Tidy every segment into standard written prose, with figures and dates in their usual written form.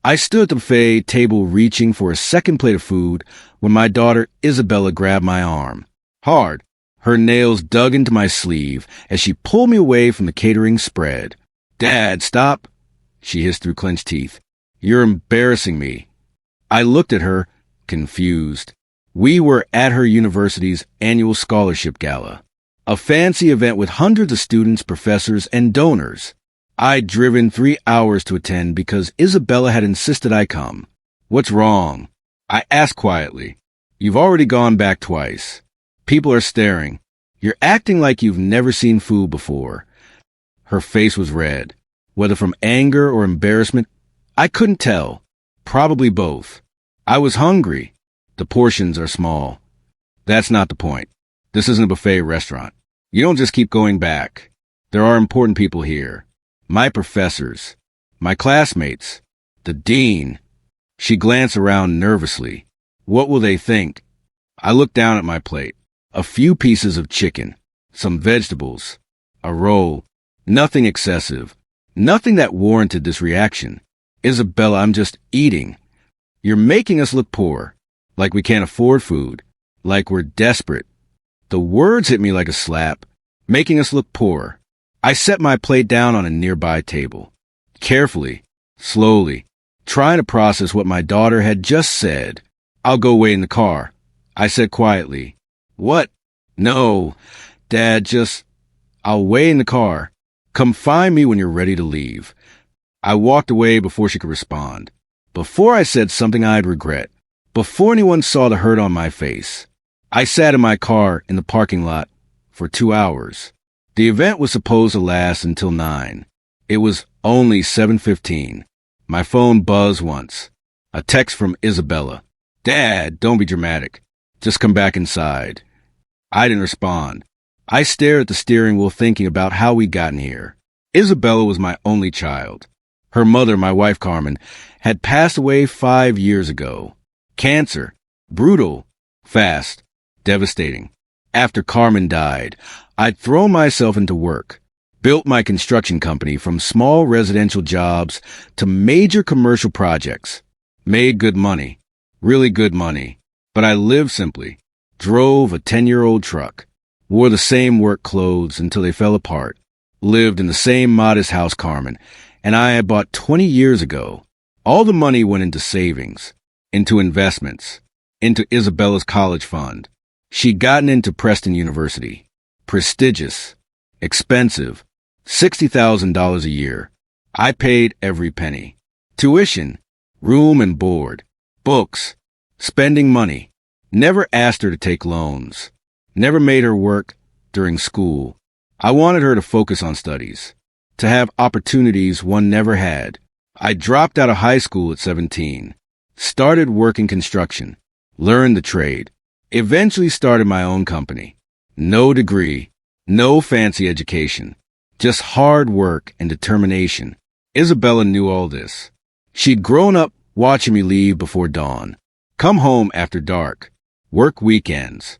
I stood at the buffet table reaching for a second plate of food when my daughter Isabella grabbed my arm. Hard. Her nails dug into my sleeve as she pulled me away from the catering spread. "Dad, stop," she hissed through clenched teeth. "You're embarrassing me." I looked at her, confused. We were at her university's annual scholarship gala, a fancy event with hundreds of students, professors, and donors. I'd driven 3 hours to attend because Isabella had insisted I come. "What's wrong?" I asked quietly. "You've already gone back twice. People are staring. You're acting like you've never seen food before." Her face was red. Whether from anger or embarrassment, I couldn't tell. Probably both. I was hungry. The portions are small. That's not the point. This isn't a buffet restaurant. You don't just keep going back. There are important people here. My professors. My classmates. The dean. She glanced around nervously. What will they think? I looked down at my plate. A few pieces of chicken. Some vegetables. A roll. Nothing excessive. Nothing that warranted this reaction. "Isabella, I'm just eating." "You're making us look poor. Like we can't afford food. Like we're desperate." The words hit me like a slap. Making us look poor. I set my plate down on a nearby table. Carefully, slowly, trying to process what my daughter had just said. "I'll go wait in the car," I said quietly. "What?" "No, Dad, I'll wait in the car. Come find me when you're ready to leave." I walked away before she could respond. Before I said something I'd regret. Before anyone saw the hurt on my face. I sat in my car in the parking lot for 2 hours. The event was supposed to last until 9. It was only 7:15. My phone buzzed once. A text from Isabella. "Dad, don't be dramatic. Just come back inside." I didn't respond. I stared at the steering wheel thinking about how we'd gotten here. Isabella was my only child. Her mother, my wife Carmen, had passed away 5 years ago. Cancer. Brutal. Fast. Devastating. After Carmen died, I'd thrown myself into work, built my construction company from small residential jobs to major commercial projects, made good money, really good money, but I lived simply, drove a 10-year-old truck, wore the same work clothes until they fell apart, lived in the same modest house Carmen and I had bought 20 years ago. All the money went into savings, into investments, into Isabella's college fund. She'd gotten into Preston University. Prestigious, expensive, $60,000 a year. I paid every penny. Tuition, room and board, books, spending money. Never asked her to take loans. Never made her work during school. I wanted her to focus on studies, to have opportunities one never had. I dropped out of high school at 17, started working construction, learned the trade, eventually started my own company. No degree, no fancy education, just hard work and determination. Isabella knew all this. She'd grown up watching me leave before dawn, come home after dark, work weekends,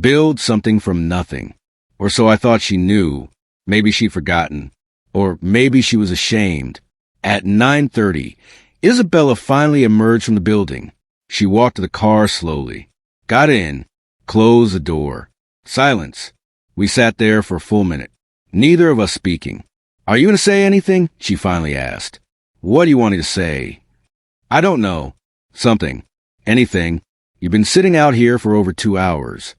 build something from nothing. Or so I thought she knew. Maybe she'd forgotten. Or maybe she was ashamed. At 9:30, Isabella finally emerged from the building. She walked to the car slowly, got in, closed the door. Silence. We sat there for a full minute, neither of us speaking. "Are you going to say anything?" she finally asked. "What do you want me to say?" "I don't know. Something. Anything. You've been sitting out here for over 2 hours.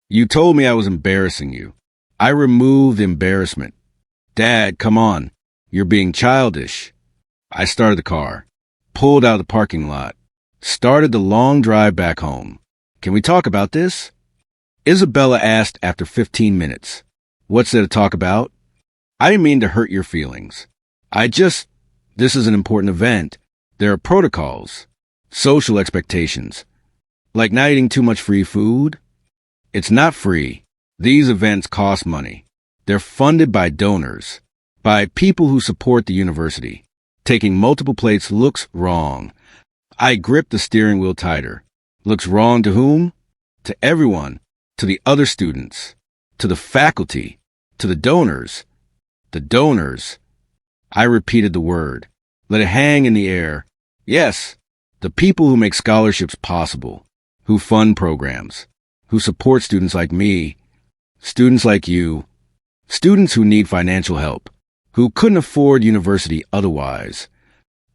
You told me I was embarrassing you. I removed the embarrassment. Dad, come on. You're being childish." I started the car, pulled out of the parking lot, started the long drive back home. "Can we talk about this?" Isabella asked after 15 minutes. "What's there to talk about?" "I didn't mean to hurt your feelings. This is an important event. There are protocols, social expectations. Like not eating too much free food." "It's not free. These events cost money. They're funded by donors, by people who support the university. Taking multiple plates looks wrong." I gripped the steering wheel tighter. Looks wrong to whom? To everyone. To the other students. To the faculty. To the donors. The donors. I repeated the word. Let it hang in the air. Yes, the people who make scholarships possible, who fund programs, who support students like me, students like you, students who need financial help, who couldn't afford university otherwise.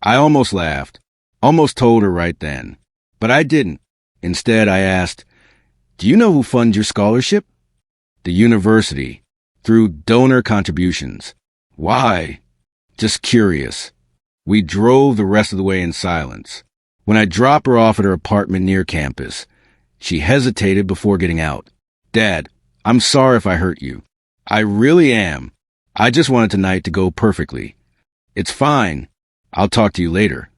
I almost laughed, almost told her right then, but I didn't. Instead, I asked, "Do you know who funds your scholarship?" "The university, through donor contributions." "Why?" "Just curious." We drove the rest of the way in silence. When I dropped her off at her apartment near campus, she hesitated before getting out. "Dad, I'm sorry if I hurt you." "I really am. I just wanted tonight to go perfectly." "It's fine. I'll talk to you later."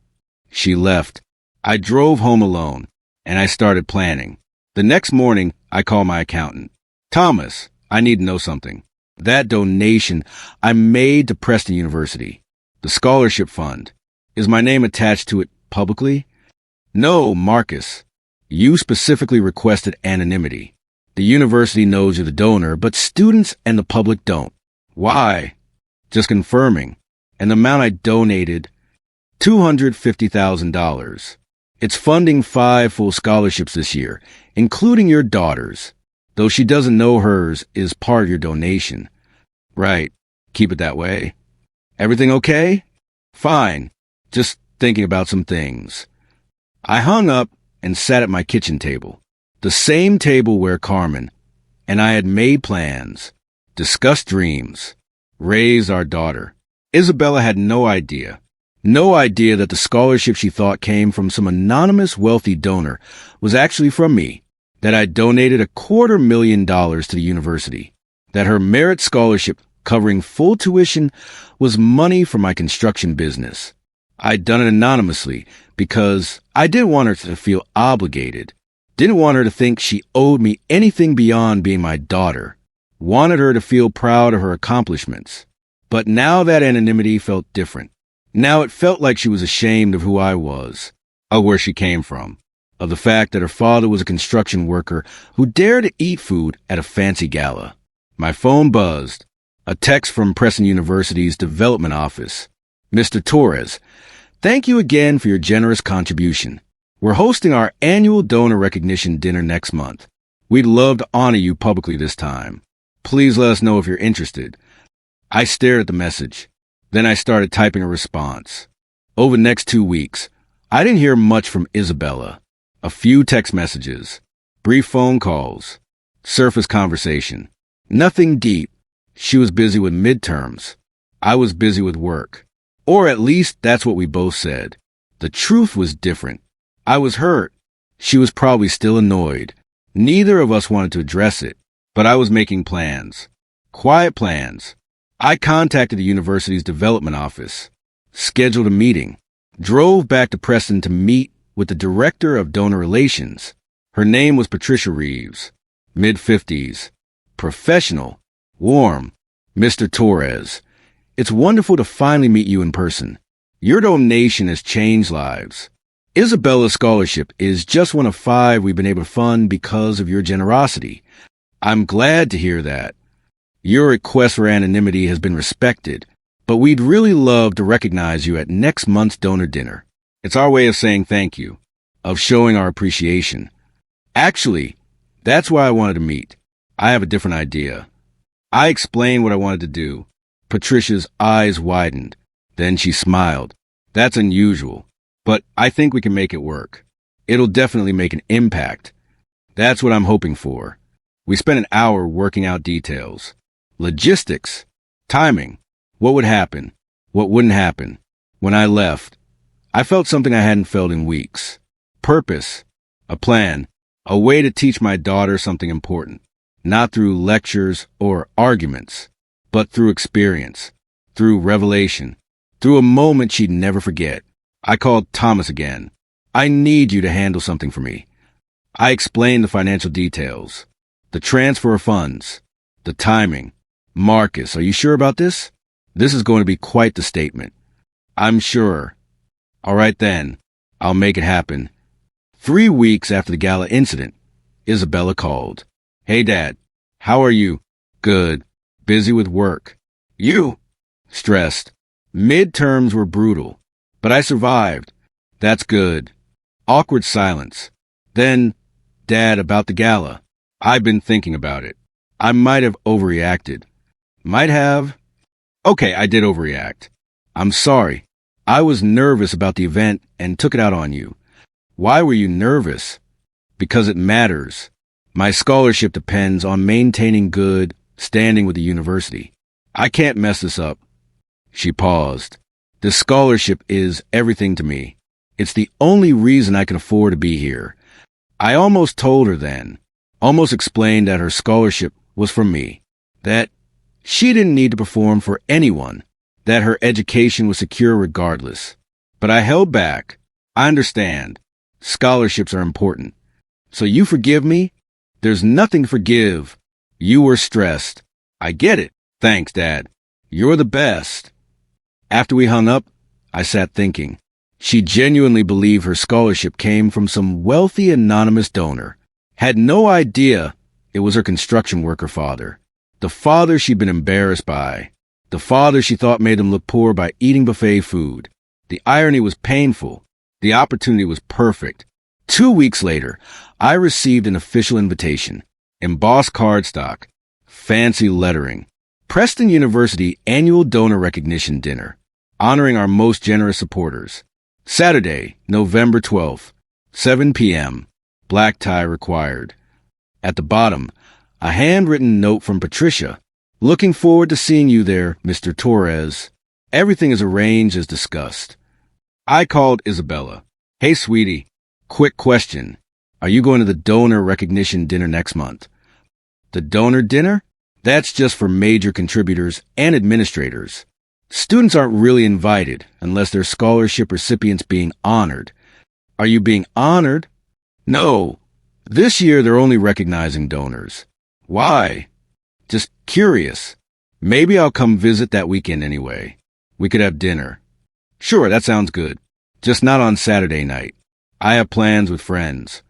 She left. I drove home alone, and I started planning. The next morning, I called my accountant. "Thomas, I need to know something. That donation I made to Preston University, the scholarship fund, is my name attached to it publicly?" "No, Marcus. You specifically requested anonymity. The university knows you're the donor, but students and the public don't." "Why?" "Just confirming. And the amount I donated, $250,000. It's funding 5 full scholarships this year, including your daughter's, though she doesn't know hers is part of your donation." "Right. Keep it that way." "Everything okay?" "Fine. Just thinking about some things." I hung up and sat at my kitchen table, the same table where Carmen and I had made plans, discussed dreams, raised our daughter. Isabella had no idea that the scholarship she thought came from some anonymous wealthy donor was actually from me, that I donated $250,000 to the university, that her merit scholarship covering full tuition was money from my construction business. I'd done it anonymously because I didn't want her to feel obligated, didn't want her to think she owed me anything beyond being my daughter, wanted her to feel proud of her accomplishments. But now that anonymity felt different. Now it felt like she was ashamed of who I was, of where she came from, of the fact that her father was a construction worker who dared to eat food at a fancy gala. My phone buzzed. A text from Preston University's development office. "Mr. Torres, thank you again for your generous contribution. We're hosting our annual donor recognition dinner next month. We'd love to honor you publicly this time. Please let us know if you're interested." I stared at the message. Then I started typing a response. Over the next 2 weeks, I didn't hear much from Isabella. A few text messages, brief phone calls, surface conversation. Nothing deep. She was busy with midterms. I was busy with work. Or at least that's what we both said. The truth was different. I was hurt. She was probably still annoyed. Neither of us wanted to address it, but I was making plans. Quiet plans. I contacted the university's development office, scheduled a meeting, drove back to Preston to meet with the director of donor relations. Her name was Patricia Reeves, mid-50s, professional, warm. "Mr. Torres, it's wonderful to finally meet you in person. Your donation has changed lives. Isabella's scholarship is just one of 5 we've been able to fund because of your generosity. I'm glad to hear that. Your request for anonymity has been respected, but we'd really love to recognize you at next month's donor dinner. It's our way of saying thank you, of showing our appreciation. Actually, that's why I wanted to meet. I have a different idea." I explained what I wanted to do. Patricia's eyes widened. Then she smiled. "That's unusual, but I think we can make it work. It'll definitely make an impact." "That's what I'm hoping for." We spent an hour working out details. Logistics, timing, what would happen, what wouldn't happen. When I left, I felt something I hadn't felt in weeks. Purpose, a plan, a way to teach my daughter something important, not through lectures or arguments, but through experience, through revelation, through a moment she'd never forget. I called Thomas again. "I need you to handle something for me." I explained the financial details, the transfer of funds, the timing. "Marcus, are you sure about this? This is going to be quite the statement." "I'm sure." "All right then, I'll make it happen." 3 weeks after the gala incident, Isabella called. "Hey Dad, how are you?" "Good. Busy with work." "You?" "Stressed. Midterms were brutal, but I survived. That's good. Awkward silence. Then, Dad, about the gala. I've been thinking about it. I might have overreacted. Might have. Okay, I did overreact. I'm sorry. I was nervous about the event and took it out on you. Why were you nervous? Because it matters. My scholarship depends on maintaining good standing with the university. I can't mess this up. She paused. The scholarship is everything to me. It's the only reason I can afford to be here. I almost told her then, almost explained that her scholarship was for me, that she didn't need to perform for anyone, that her education was secure regardless. But I held back. I understand. Scholarships are important. So you forgive me? There's nothing to forgive. You were stressed. I get it. Thanks, Dad. You're the best. After we hung up, I sat thinking. She genuinely believed her scholarship came from some wealthy anonymous donor. Had no idea it was her construction worker father. The father she'd been embarrassed by. The father she thought made him look poor by eating buffet food. The irony was painful. The opportunity was perfect. 2 weeks later, I received an official invitation. Embossed cardstock. Fancy lettering. Preston University Annual Donor Recognition Dinner. Honoring our most generous supporters. Saturday, November 12th, 7 p.m. Black tie required. At the bottom, a handwritten note from Patricia. Looking forward to seeing you there, Mr. Torres. Everything is arranged as discussed. I called Isabella. Hey, sweetie. Quick question. Are you going to the donor recognition dinner next month? The donor dinner? That's just for major contributors and administrators. Students aren't really invited unless they're scholarship recipients being honored. Are you being honored? No. This year they're only recognizing donors. Why? Just curious. Maybe I'll come visit that weekend anyway. We could have dinner. Sure, that sounds good. Just not on Saturday night. I have plans with friends.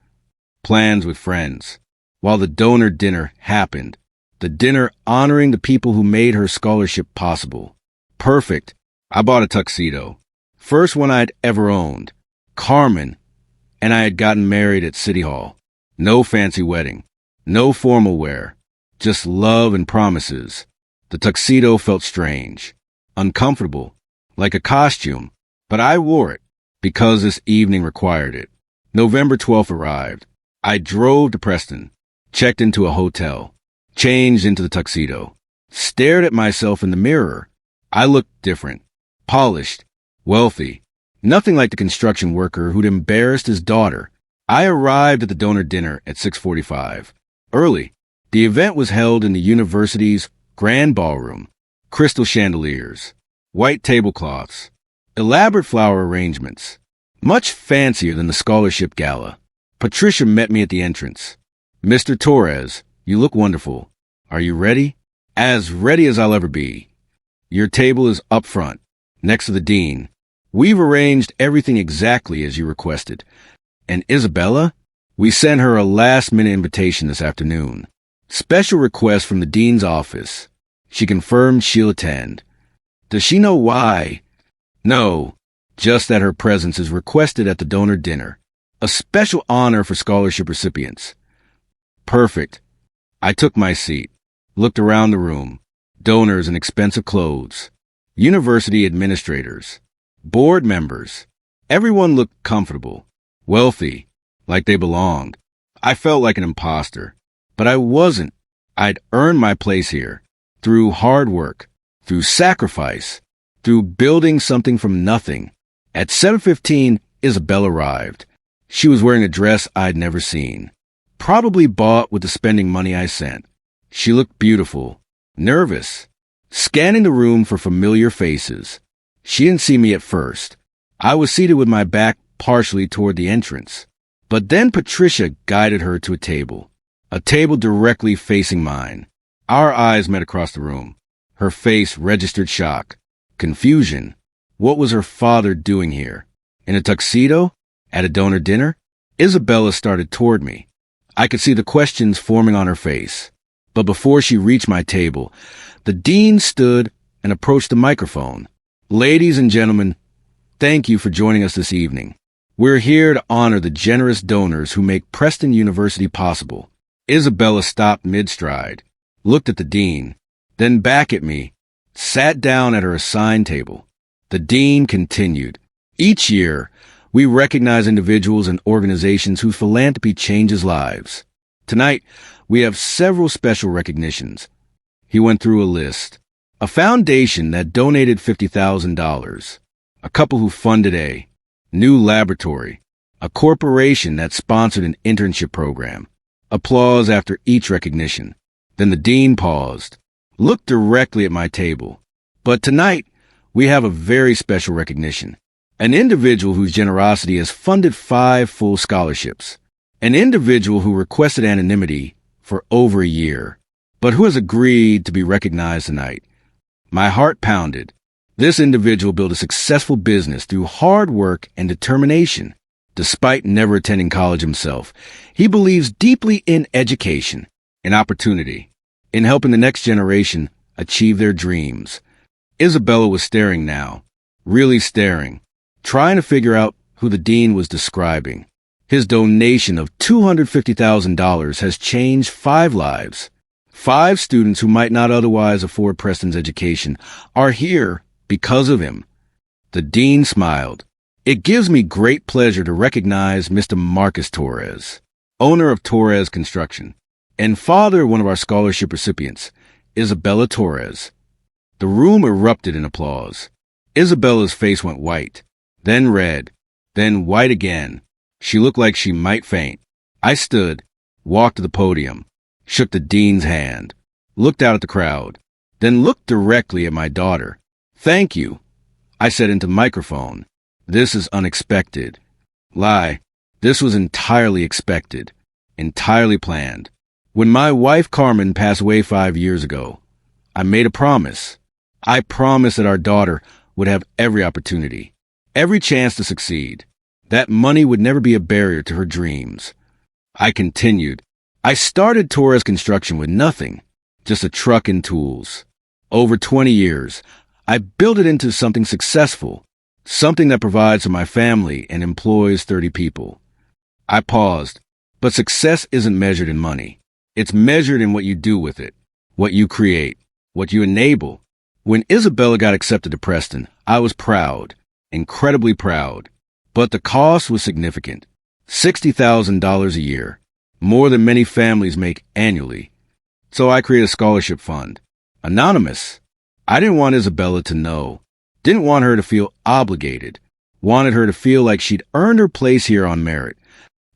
Plans with friends. While the donor dinner happened. The dinner honoring the people who made her scholarship possible. Perfect. I bought a tuxedo. First one I'd ever owned. Carmen. And I had gotten married at City Hall. No fancy wedding. No formal wear. Just love and promises. The tuxedo felt strange. Uncomfortable. Like a costume. But I wore it. Because this evening required it. November 12th arrived. I drove to Preston. Checked into a hotel. Changed into the tuxedo. Stared at myself in the mirror. I looked different. Polished. Wealthy. Nothing like the construction worker who'd embarrassed his daughter. I arrived at the donor dinner at 6:45. Early. The event was held in the university's grand ballroom. Crystal chandeliers. White tablecloths. Elaborate flower arrangements. Much fancier than the scholarship gala. Patricia met me at the entrance. Mr. Torres, you look wonderful. Are you ready? As ready as I'll ever be. Your table is up front, next to the dean. We've arranged everything exactly as you requested. And Isabella? We sent her a last-minute invitation this afternoon. Special request from the dean's office. She confirmed she'll attend. Does she know why? No, just that her presence is requested at the donor dinner. A special honor for scholarship recipients. Perfect. I took my seat, looked around the room. Donors in expensive clothes. University administrators. Board members. Everyone looked comfortable. Wealthy. Like they belonged. I felt like an imposter. But I wasn't. I'd earned my place here. Through hard work. Through sacrifice. Through building something from nothing. At 7:15, Isabel arrived. She was wearing a dress I'd never seen. Probably bought with the spending money I sent. She looked beautiful. Nervous. Scanning the room for familiar faces. She didn't see me at first. I was seated with my back partially toward the entrance. But then Patricia guided her to a table. A table directly facing mine. Our eyes met across the room. Her face registered shock. Confusion. What was her father doing here? In a tuxedo? At a donor dinner? Isabella started toward me. I could see the questions forming on her face. But before she reached my table, the dean stood and approached the microphone. Ladies and gentlemen, thank you for joining us this evening. We're here to honor the generous donors who make Preston University possible. Isabella stopped mid-stride, looked at the dean, then back at me, sat down at her assigned table. The dean continued. Each year, we recognize individuals and organizations whose philanthropy changes lives. Tonight, we have several special recognitions. He went through a list. A foundation that donated $50,000. A couple who funded a new laboratory. A corporation that sponsored an internship program. Applause after each recognition. Then the dean paused, looked directly at my table. But tonight, we have a very special recognition. An individual whose generosity has funded 5 full scholarships. An individual who requested anonymity for over a year, but who has agreed to be recognized tonight. My heart pounded. This individual built a successful business through hard work and determination. Despite never attending college himself, he believes deeply in education, in opportunity, in helping the next generation achieve their dreams. Isabella was staring now, really staring, trying to figure out who the dean was describing. His donation of $250,000 has changed 5 lives. 5 students who might not otherwise afford Preston's education are here because of him. The dean smiled. It gives me great pleasure to recognize Mr. Marcus Torres, owner of Torres Construction, and father of one of our scholarship recipients, Isabella Torres. The room erupted in applause. Isabella's face went white, then red, then white again. She looked like she might faint. I stood, walked to the podium, shook the dean's hand, looked out at the crowd, then looked directly at my daughter. "Thank you," I said into the microphone. "This is unexpected." Lie. This was entirely expected, entirely planned. When my wife Carmen passed away 5 years ago, I made a promise. I promised that our daughter would have every opportunity, every chance to succeed. That money would never be a barrier to her dreams. I continued. I started Torres Construction with nothing, just a truck and tools. Over 20 years, I built it into something successful, something that provides for my family and employs 30 people. I paused, but success isn't measured in money. It's measured in what you do with it, what you create, what you enable. When Isabella got accepted to Preston, I was proud, incredibly proud. But the cost was significant. $60,000 a year, more than many families make annually. So I created a scholarship fund. Anonymous. I didn't want Isabella to know. Didn't want her to feel obligated. Wanted her to feel like she'd earned her place here on merit.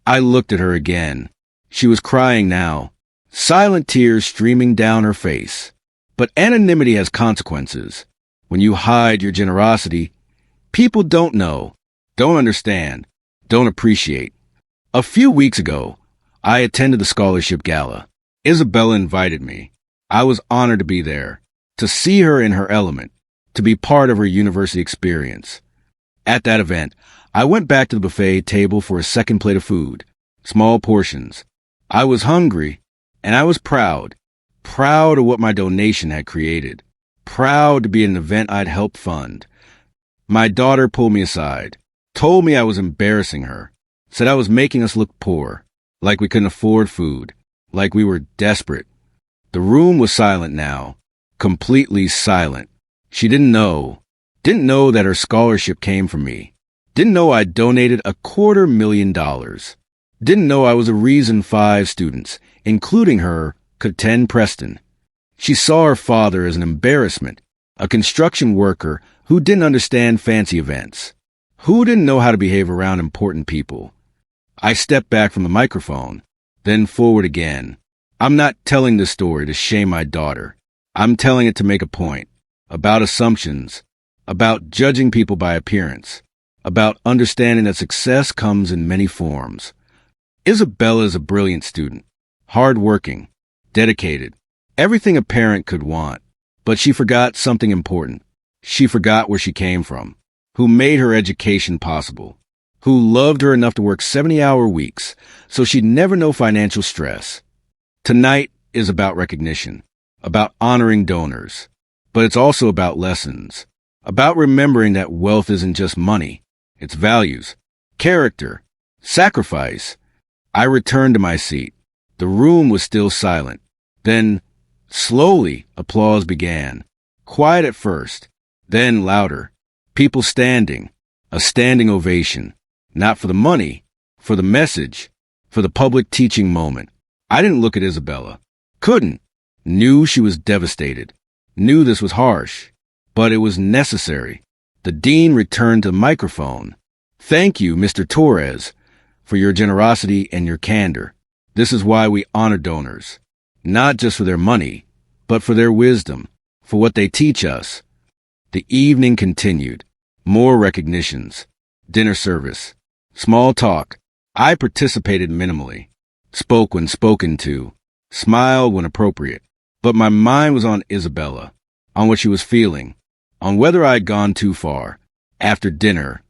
I looked at her again. She was crying now, silent tears streaming down her face. But anonymity has consequences. When you hide your generosity, people don't know, don't understand, don't appreciate. A few weeks ago, I attended the scholarship gala. Isabella invited me. I was honored to be there, to see her in her element, to be part of her university experience. At that event, I went back to the buffet table for a second plate of food, small portions. I was hungry, and I was proud of what my donation had created, proud to be an event I'd helped fund. My daughter pulled me aside, told me I was embarrassing her, said I was making us look poor, like we couldn't afford food, like we were desperate. The room was silent now, completely silent. She didn't know that her scholarship came from me, didn't know I'd donated $250,000, didn't know I was a reason 5 students, including her, could attend Preston. She saw her father as an embarrassment, a construction worker who didn't understand fancy events, who didn't know how to behave around important people. I stepped back from the microphone, then forward again. I'm not telling this story to shame my daughter. I'm telling it to make a point, about assumptions, about judging people by appearance, about understanding that success comes in many forms. Isabella is a brilliant student, hardworking, dedicated, everything a parent could want, but she forgot something important. She forgot where she came from, who made her education possible, who loved her enough to work 70-hour weeks so she'd never know financial stress. Tonight is about recognition, about honoring donors, but it's also about lessons, about remembering that wealth isn't just money, it's values, character, sacrifice. I returned to my seat. The room was still silent. Then, slowly, applause began. Quiet at first, then louder. People standing. A standing ovation. Not for the money, for the message, for the public teaching moment. I didn't look at Isabella. Couldn't. Knew she was devastated. Knew this was harsh. But it was necessary. The dean returned to the microphone. Thank you, Mr. Torres, for your generosity and your candor. This is why we honor donors. Not just for their money, but for their wisdom, for what they teach us. The evening continued. More recognitions. Dinner service. Small talk. I participated minimally. Spoke when spoken to. Smiled when appropriate. But my mind was on Isabella, on what she was feeling, on whether I had gone too far. After dinner,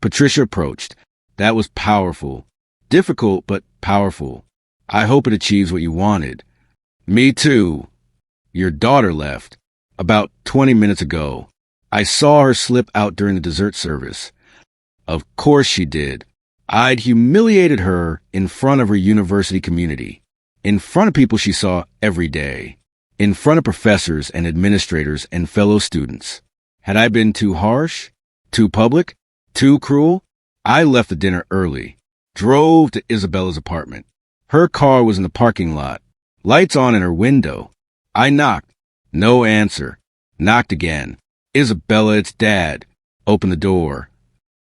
Patricia approached. That was powerful. Difficult, but powerful. I hope it achieves what you wanted. Me too. Your daughter left. About 20 minutes ago. I saw her slip out during the dessert service. Of course she did. I'd humiliated her in front of her university community. In front of people she saw every day. In front of professors and administrators and fellow students. Had I been too harsh? Too public? Too cruel? I left the dinner early. Drove to Isabella's apartment. Her car was in the parking lot. Lights on in her window. I knocked. No answer. Knocked again. Isabella, it's Dad. Open the door.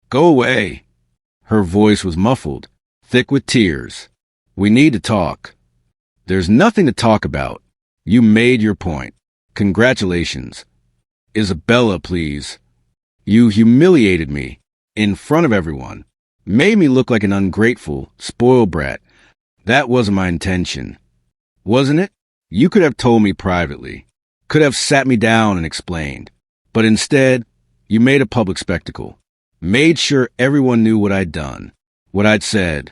Go away. Her voice was muffled, thick with tears. We need to talk. There's nothing to talk about. You made your point. Congratulations. Isabella, please. You humiliated me. In front of everyone. Made me look like an ungrateful, spoiled brat. That wasn't my intention. Wasn't it? You could have told me privately. Could have sat me down and explained. But instead, you made a public spectacle. Made sure everyone knew what I'd done. What I'd said.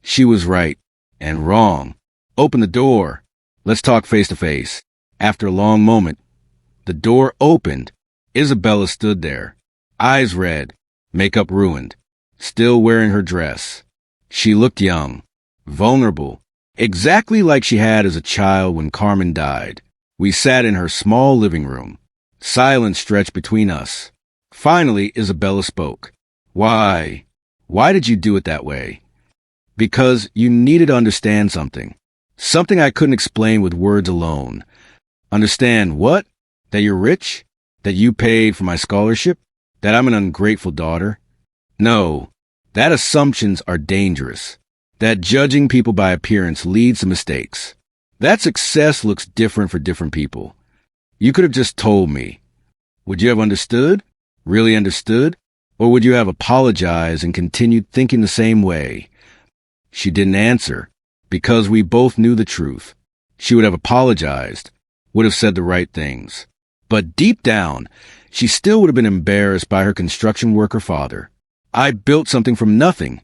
She was right. And wrong. Open the door. Let's talk face to face. After a long moment, the door opened. Isabella stood there. Eyes red. Makeup ruined. Still wearing her dress. She looked young. Vulnerable. Exactly like she had as a child when Carmen died. We sat in her small living room. Silence stretched between us. Finally, Isabella spoke. Why? Why did you do it that way? Because you needed to understand something. Something I couldn't explain with words alone. Understand what? That you're rich? That you paid for my scholarship? That I'm an ungrateful daughter? No. That assumptions are dangerous. That judging people by appearance leads to mistakes. That success looks different for different people. You could have just told me. Would you have understood? Really understood? Or would you have apologized and continued thinking the same way? She didn't answer, because we both knew the truth. She would have apologized, would have said the right things. But deep down, she still would have been embarrassed by her construction worker father. I built something from nothing.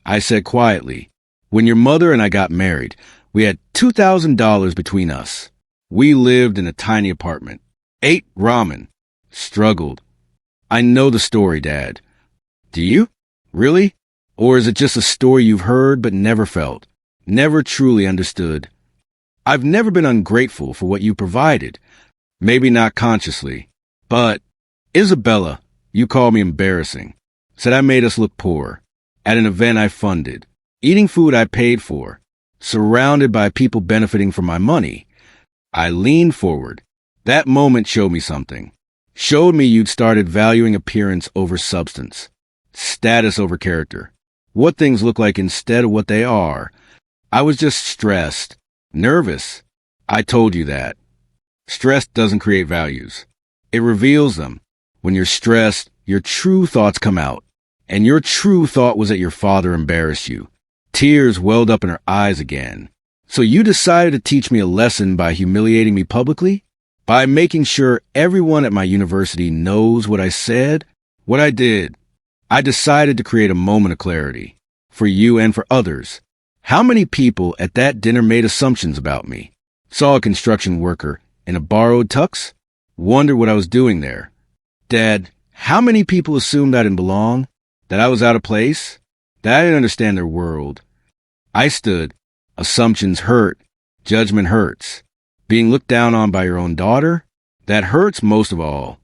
I said quietly, when your mother and I got married, we had $2,000 between us. We lived in a tiny apartment. Ate ramen. Struggled. I know the story, Dad. Do you? Really? Or is it just a story you've heard but never felt? Never truly understood? I've never been ungrateful for what you provided. Maybe not consciously. But, Isabella, you called me embarrassing. Said I made us look poor. At an event I funded. Eating food I paid for. Surrounded by people benefiting from my money. I leaned forward. That moment showed me something. Showed me you'd started valuing appearance over substance. Status over character. What things look like instead of what they are. I was just stressed. Nervous. I told you that. Stress doesn't create values. It reveals them. When you're stressed, your true thoughts come out. And your true thought was that your father embarrassed you. Tears welled up in her eyes again. So you decided to teach me a lesson by humiliating me publicly? By making sure everyone at my university knows what I said? What I did? I decided to create a moment of clarity. For you and for others. How many people at that dinner made assumptions about me? Saw a construction worker in a borrowed tux? Wondered what I was doing there. Dad, how many people assumed I didn't belong? That I was out of place? that I didn't understand their world. I stood. Assumptions hurt. Judgment hurts. Being looked down on by your own daughter? That hurts most of all.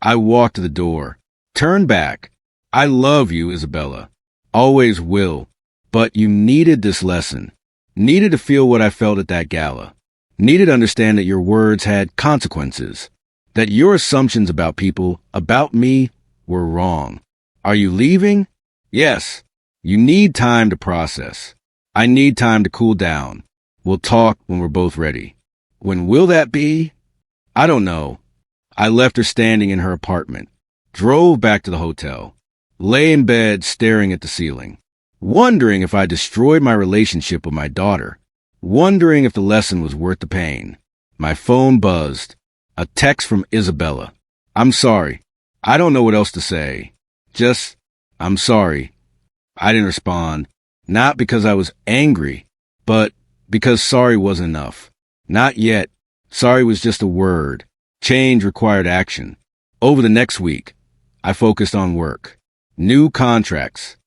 I walked to the door. Turned back. I love you, Isabella. Always will. But you needed this lesson. Needed to feel what I felt at that gala. Needed to understand that your words had consequences. That your assumptions about people, about me, were wrong. Are you leaving? Yes. You need time to process. I need time to cool down. We'll talk when we're both ready. When will that be? I don't know. I left her standing in her apartment. Drove back to the hotel. Lay in bed staring at the ceiling. Wondering if I destroyed my relationship with my daughter. Wondering if the lesson was worth the pain. My phone buzzed. A text from Isabella. I'm sorry. I don't know what else to say. Just, I'm sorry. I didn't respond. Not because I was angry, but because sorry wasn't enough. Not yet. Sorry was just a word. Change required action. Over the next week, I focused on work. New contracts.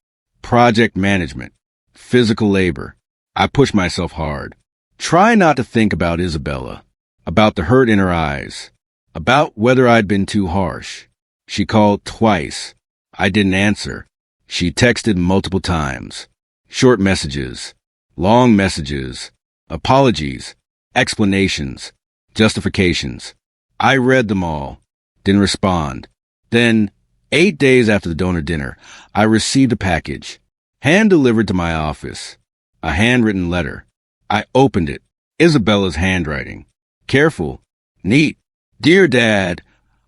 Project management. Physical labor. I pushed myself hard. Try not to think about Isabella. About the hurt in her eyes. About whether I'd been too harsh. She called twice. I didn't answer. She texted multiple times. Short messages. Long messages. Apologies. Explanations. Justifications. I read them all. Didn't respond. Then, 8 days after the donor dinner, I received a package. Hand-delivered to my office. A handwritten letter. I opened it. Isabella's handwriting. Careful. Neat. Dear Dad,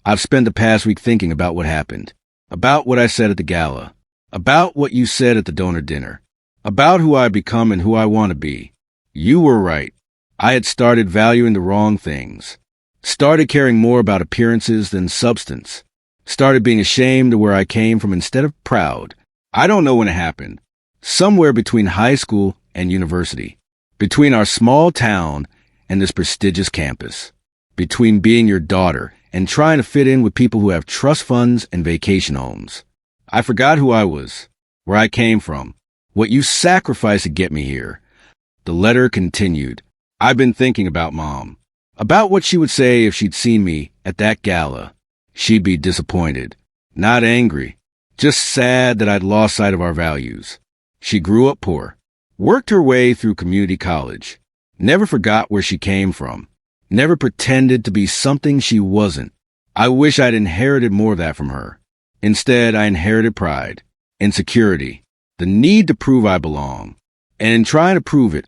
I've spent the past week thinking about what happened. About what I said at the gala. About what you said at the donor dinner. About who I've become and who I want to be. You were right. I had started valuing the wrong things. Started caring more about appearances than substance. Started being ashamed of where I came from instead of proud. I don't know when it happened. Somewhere between high school and university. Between our small town and this prestigious campus. Between being your daughter and trying to fit in with people who have trust funds and vacation homes. I forgot who I was, where I came from, what you sacrificed to get me here. The letter continued. I've been thinking about Mom. About what she would say if she'd seen me at that gala. She'd be disappointed. Not angry. Just sad that I'd lost sight of our values. She grew up poor. Worked her way through community college. Never forgot where she came from. Never pretended to be something she wasn't. I wish I'd inherited more of that from her. Instead, I inherited pride, insecurity, the need to prove I belong. And in trying to prove it,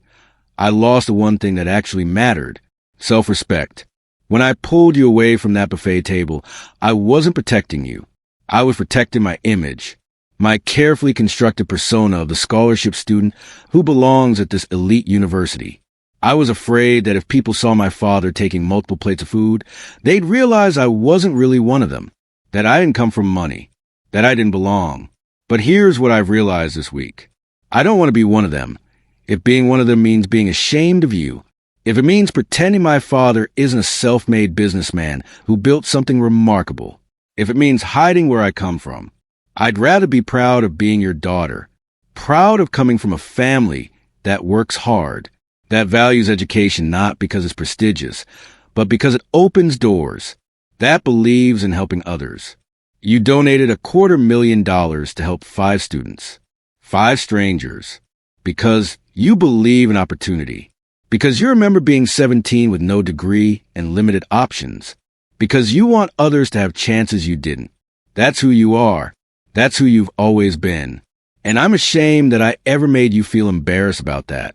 I lost the one thing that actually mattered, self-respect. When I pulled you away from that buffet table, I wasn't protecting you. I was protecting my image, my carefully constructed persona of the scholarship student who belongs at this elite university. I was afraid that if people saw my father taking multiple plates of food, they'd realize I wasn't really one of them, that I didn't come from money, that I didn't belong. But here's what I've realized this week. I don't want to be one of them. If being one of them means being ashamed of you, if it means pretending my father isn't a self-made businessman who built something remarkable, if it means hiding where I come from, I'd rather be proud of being your daughter, proud of coming from a family that works hard, that values education not because it's prestigious, but because it opens doors, that believes in helping others. You donated $250,000 to help 5 students, 5 strangers, because you believe in opportunity, because you remember being 17 with no degree and limited options, because you want others to have chances you didn't. That's who you are. That's who you've always been. And I'm ashamed that I ever made you feel embarrassed about that.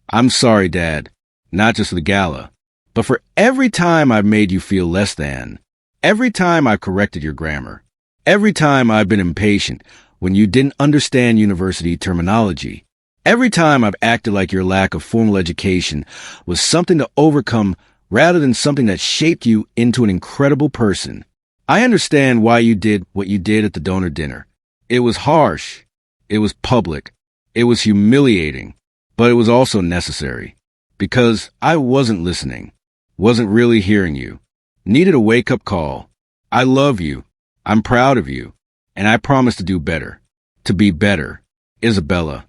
I'm sorry, Dad, not just for the gala, but for every time I've made you feel less than, every time I've corrected your grammar, every time I've been impatient when you didn't understand university terminology, every time I've acted like your lack of formal education was something to overcome rather than something that shaped you into an incredible person. I understand why you did what you did at the donor dinner. It was harsh. It was public. It was humiliating. But it was also necessary, because I wasn't listening, wasn't really hearing you, needed a wake-up call. I love you, I'm proud of you, and I promise to do better, to be better. Isabella.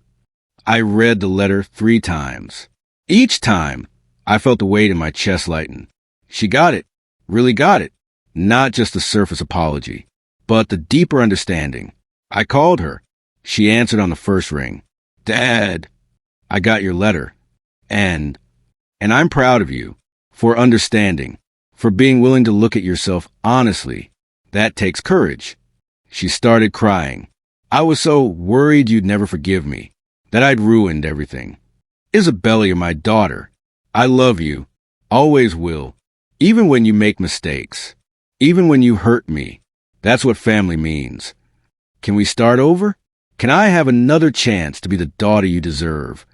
I read the letter 3 times. Each time, I felt the weight in my chest lighten. She got it, really got it. Not just the surface apology, but the deeper understanding. I called her. She answered on the first ring. Dad, I got your letter. And I'm proud of you for understanding, for being willing to look at yourself honestly. That takes courage. She started crying. I was so worried you'd never forgive me, that I'd ruined everything. Isabella, you're my daughter. I love you, always will, even when you make mistakes, even when you hurt me. That's what family means. Can we start over? Can I have another chance to be the daughter you deserve?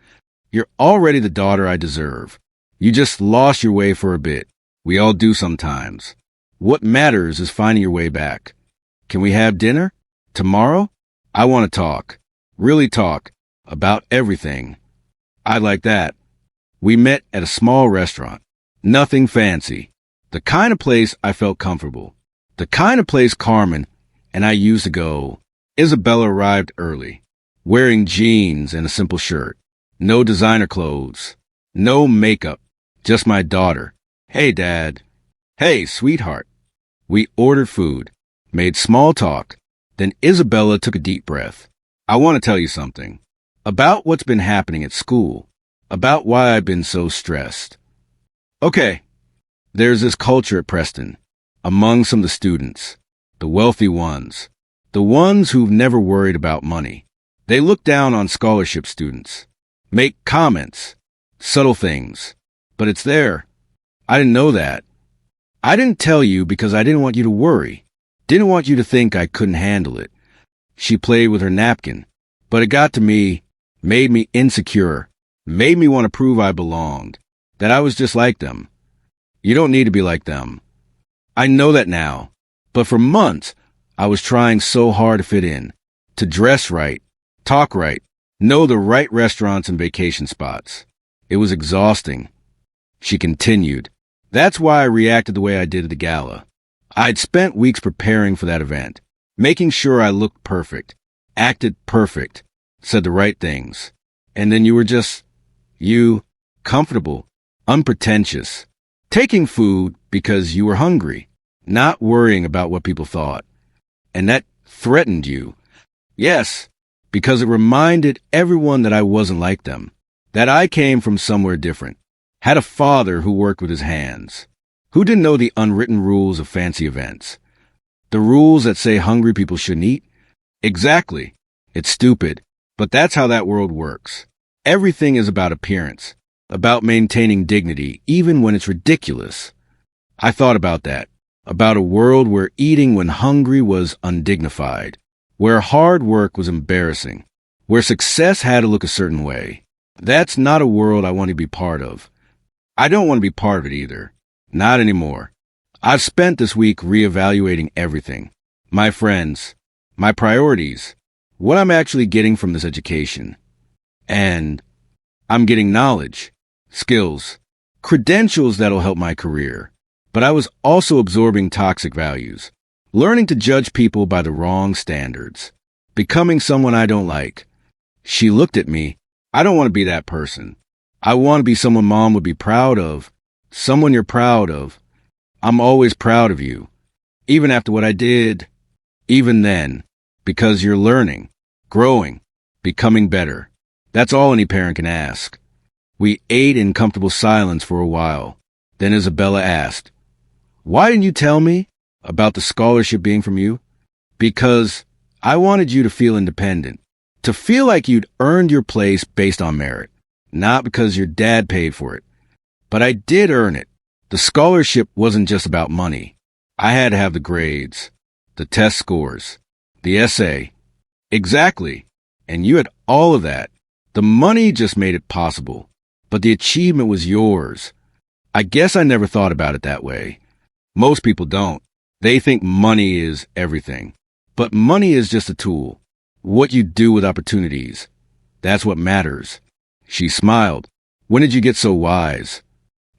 You're already the daughter I deserve. You just lost your way for a bit. We all do sometimes. What matters is finding your way back. Can we have dinner? Tomorrow? I want to talk. Really talk. About everything. I like that. We met at a small restaurant. Nothing fancy. The kind of place I felt comfortable. The kind of place Carmen and I used to go. Isabella arrived early, wearing jeans and a simple shirt. No designer clothes. No makeup. Just my daughter. Hey, Dad. Hey, sweetheart. We ordered food, made small talk. Then Isabella took a deep breath. I want to tell you something. About what's been happening at school. About why I've been so stressed. Okay. There's this culture at Preston, among some of the students, the wealthy ones, the ones who've never worried about money. They look down on scholarship students, make comments, subtle things, but it's there. I didn't know that. I didn't tell you because I didn't want you to worry, didn't want you to think I couldn't handle it. She played with her napkin, but it got to me, made me insecure, made me want to prove I belonged, that I was just like them. You don't need to be like them. I know that now, but for months, I was trying so hard to fit in, to dress right, talk right, know the right restaurants and vacation spots. It was exhausting. She continued. That's why I reacted the way I did at the gala. I'd spent weeks preparing for that event, making sure I looked perfect, acted perfect, said the right things. And then you were just, comfortable, unpretentious, taking food because you were hungry, not worrying about what people thought. And that threatened you. Yes, because it reminded everyone that I wasn't like them, that I came from somewhere different, had a father who worked with his hands, who didn't know the unwritten rules of fancy events. The rules that say hungry people shouldn't eat? Exactly. It's stupid, but that's how that world works. Everything is about appearance, about maintaining dignity, even when it's ridiculous. I thought about that, about a world where eating when hungry was undignified, where hard work was embarrassing, where success had to look a certain way. That's not a world I want to be part of. I don't want to be part of it either. Not anymore. I've spent this week reevaluating everything. My friends, my priorities, what I'm actually getting from this education. And I'm getting knowledge, skills, credentials that'll help my career. But I was also absorbing toxic values, learning to judge people by the wrong standards, becoming someone I don't like. She looked at me. I don't want to be that person. I want to be someone Mom would be proud of, someone you're proud of. I'm always proud of you, even after what I did, even then, because you're learning, growing, becoming better. That's all any parent can ask. We ate in comfortable silence for a while. Then Isabella asked, "Why didn't you tell me about the scholarship being from you?" "Because I wanted you to feel independent, to feel like you'd earned your place based on merit, not because your dad paid for it. But I did earn it. The scholarship wasn't just about money. I had to have the grades, the test scores, the essay." "Exactly. And you had all of that. The money just made it possible. But the achievement was yours." I guess I never thought about it that way. Most people don't. They think money is everything. But money is just a tool. What you do with opportunities, that's what matters. She smiled. "When did you get so wise?"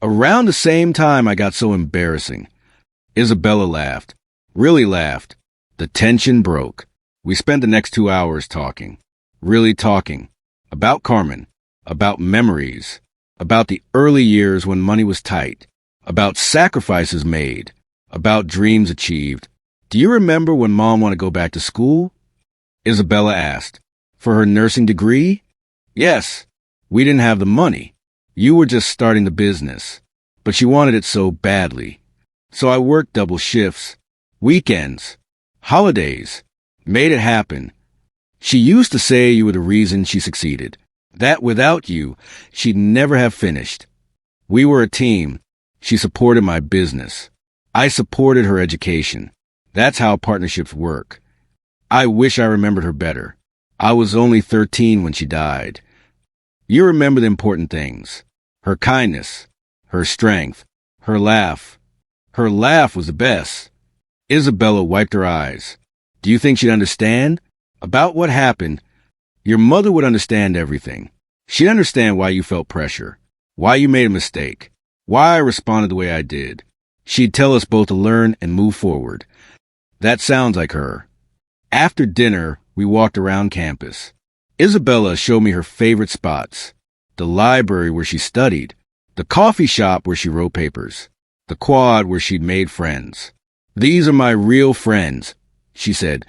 "Around the same time I got so embarrassing." Isabella laughed. Really laughed. The tension broke. We spent the next 2 hours talking. really talking. About Carmen. About memories. About the early years when money was tight. About sacrifices made. About dreams achieved. Do you remember when Mom wanted to go back to school? Isabella asked. For her nursing degree? Yes. We didn't have the money. You were just starting the business. But she wanted it so badly. So I worked double shifts, weekends, holidays, made it happen. She used to say you were the reason she succeeded. That without you, she'd never have finished. We were a team. She supported my business. I supported her education. That's how partnerships work. I wish I remembered her better. I was only 13 when she died. You remember the important things. Her kindness, her strength, her laugh. Her laugh was the best. Isabella wiped her eyes. Do you think she'd understand? About what happened? Your mother would understand everything. She'd understand why you felt pressure, why you made a mistake, why I responded the way I did. She'd tell us both to learn and move forward. That sounds like her. After dinner, we walked around campus. Isabella showed me her favorite spots. The library where she studied, the coffee shop where she wrote papers, the quad where she'd made friends. These are my real friends, she said,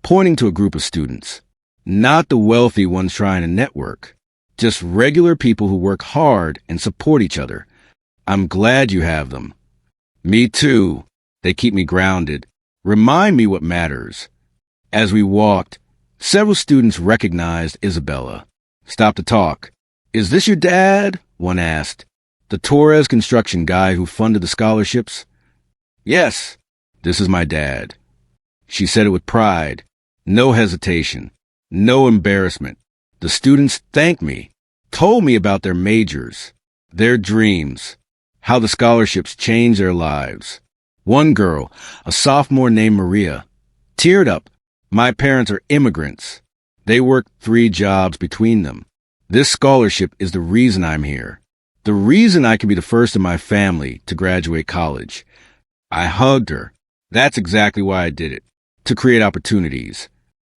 pointing to a group of students. Not the wealthy ones trying to network. Just regular people who work hard and support each other. I'm glad you have them. Me too. They keep me grounded. Remind me what matters. As we walked, several students recognized Isabella. Stopped to talk. Is this your dad? One asked. The Torres construction guy who funded the scholarships? Yes, this is my dad. She said it with pride. No hesitation. No embarrassment. The students thanked me, told me about their majors, their dreams, how the scholarships changed their lives. One girl, a sophomore named Maria, teared up. My parents are immigrants. They worked 3 jobs between them. This scholarship is the reason I'm here. The reason I can be the first in my family to graduate college. I hugged her. That's exactly why I did it. To create opportunities.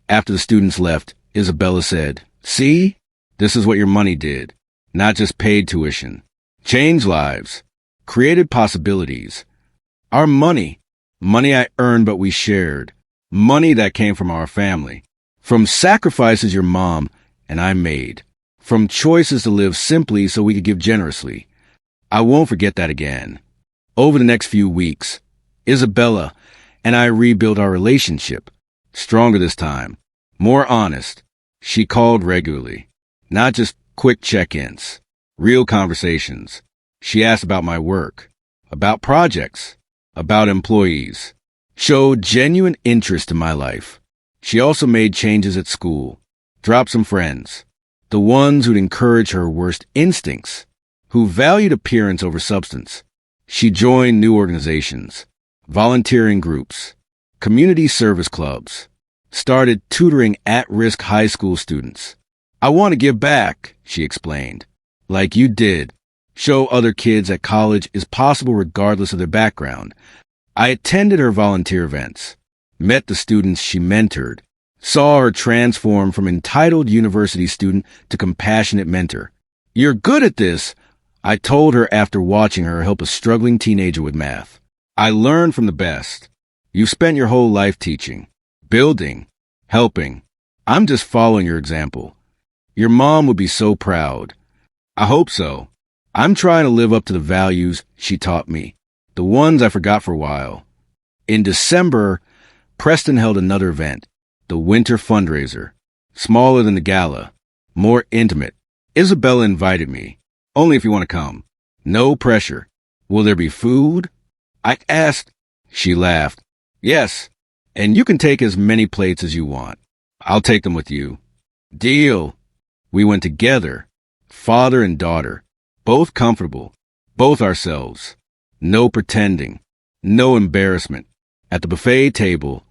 After the students left, Isabella said, See? This is what your money did. Not just paid tuition. Changed lives. Created possibilities. Our money. Money I earned but we shared. Money that came from our family. From sacrifices your mom and I made. From choices to live simply so we could give generously. I won't forget that again. Over the next few weeks, Isabella and I rebuilt our relationship. Stronger this time. More honest. She called regularly. Not just quick check-ins. Real conversations. She asked about my work. About projects. About employees. Showed genuine interest in my life. She also made changes at school. Dropped some friends. The ones who'd encourage her worst instincts. Who valued appearance over substance. She joined new organizations. Volunteering groups. Community service clubs. Started tutoring at-risk high school students. I want to give back, she explained. Like you did. Show other kids that college is possible regardless of their background. I attended her volunteer events. Met the students she mentored. Saw her transform from entitled university student to compassionate mentor. You're good at this, I told her after watching her help a struggling teenager with math. I learned from the best. You've spent your whole life teaching, building, helping. I'm just following your example. Your mom would be so proud. I hope so. I'm trying to live up to the values she taught me, the ones I forgot for a while. In December, Preston held another event, the winter fundraiser, smaller than the gala, more intimate. Isabella invited me, only if you want to come. No pressure. Will there be food? I asked. She laughed. Yes, and you can take as many plates as you want. I'll take them with you. Deal. We went together, father and daughter, both comfortable, both ourselves. No pretending, no embarrassment. At the buffet table,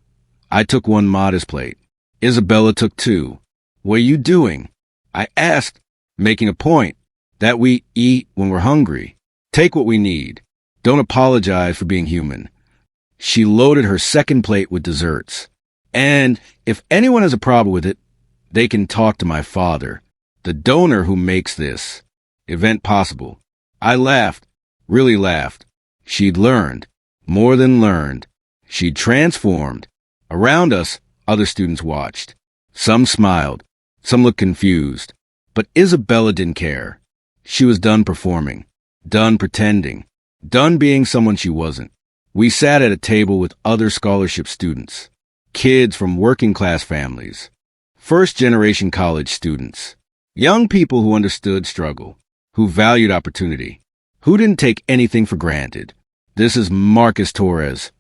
I took one modest plate. Isabella took 2. What are you doing? I asked, making a point that we eat when we're hungry. Take what we need. Don't apologize for being human. She loaded her second plate with desserts. And if anyone has a problem with it, They can talk to my father, the donor who makes this event possible. I laughed, really laughed. She'd learned, more than learned. She'd transformed. Around us, other students watched. Some smiled, some looked confused. But Isabella didn't care. She was done performing, done pretending, done being someone she wasn't. We sat at a table with other scholarship students, kids from working-class families, first-generation college students, young people who understood struggle, who valued opportunity, who didn't take anything for granted. This is Marcus Torres.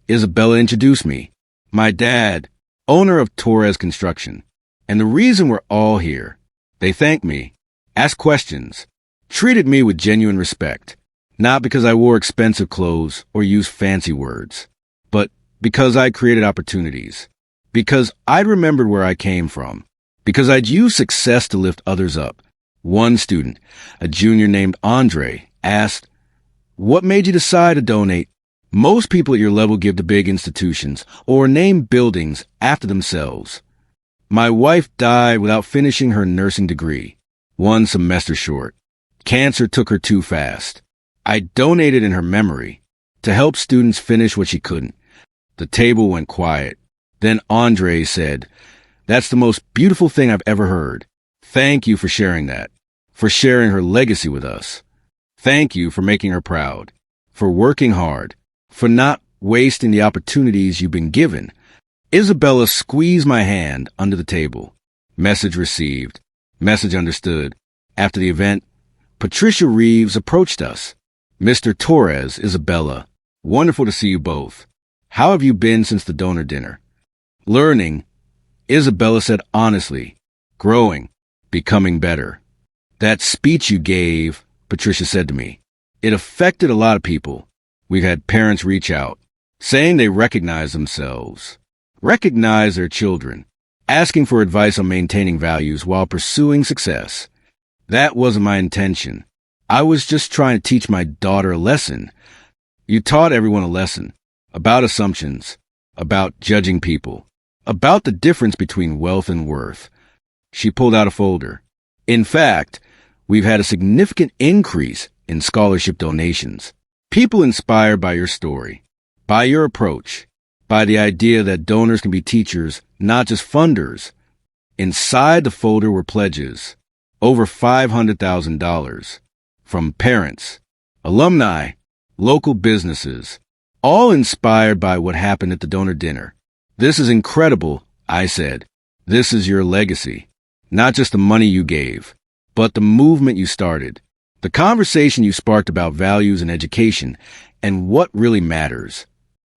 Isabella introduced me. My dad, owner of Torres Construction. And the reason we're all here. They thanked me, asked questions, treated me with genuine respect. Not because I wore expensive clothes or used fancy words, but because I created opportunities, because I'd remembered where I came from, because I'd used success to lift others up. One student, a junior named Andre, asked, "What made you decide to donate?" Most people at your level give to big institutions or name buildings after themselves. My wife died without finishing her nursing degree, one semester short. Cancer took her too fast. I donated in her memory to help students finish what she couldn't. The table went quiet. Then Andre said, "That's the most beautiful thing I've ever heard. Thank you for sharing that, for sharing her legacy with us. Thank you for making her proud, for working hard, for not wasting the opportunities you've been given." Isabella squeezed my hand under the table. Message received. Message understood. After the event, Patricia Reeves approached us. "Mr. Torres, Isabella, wonderful to see you both. How have you been since the donor dinner?" "Learning," Isabella said honestly. "Growing, becoming better." "That speech you gave," Patricia said to me, "it affected a lot of people. We've had parents reach out, saying they recognize themselves, recognize their children, asking for advice on maintaining values while pursuing success. That wasn't my intention. I was just trying to teach my daughter a lesson. You taught everyone a lesson about assumptions, about judging people, about the difference between wealth and worth." She pulled out a folder. "In fact, we've had a significant increase in scholarship donations. People inspired by your story, by your approach, by the idea that donors can be teachers, not just funders." Inside the folder were pledges, over $500,000, from parents, alumni, local businesses, all inspired by what happened at the donor dinner. "This is incredible," I said. "This is your legacy. Not just the money you gave, but the movement you started, the conversation you sparked about values and education, and what really matters."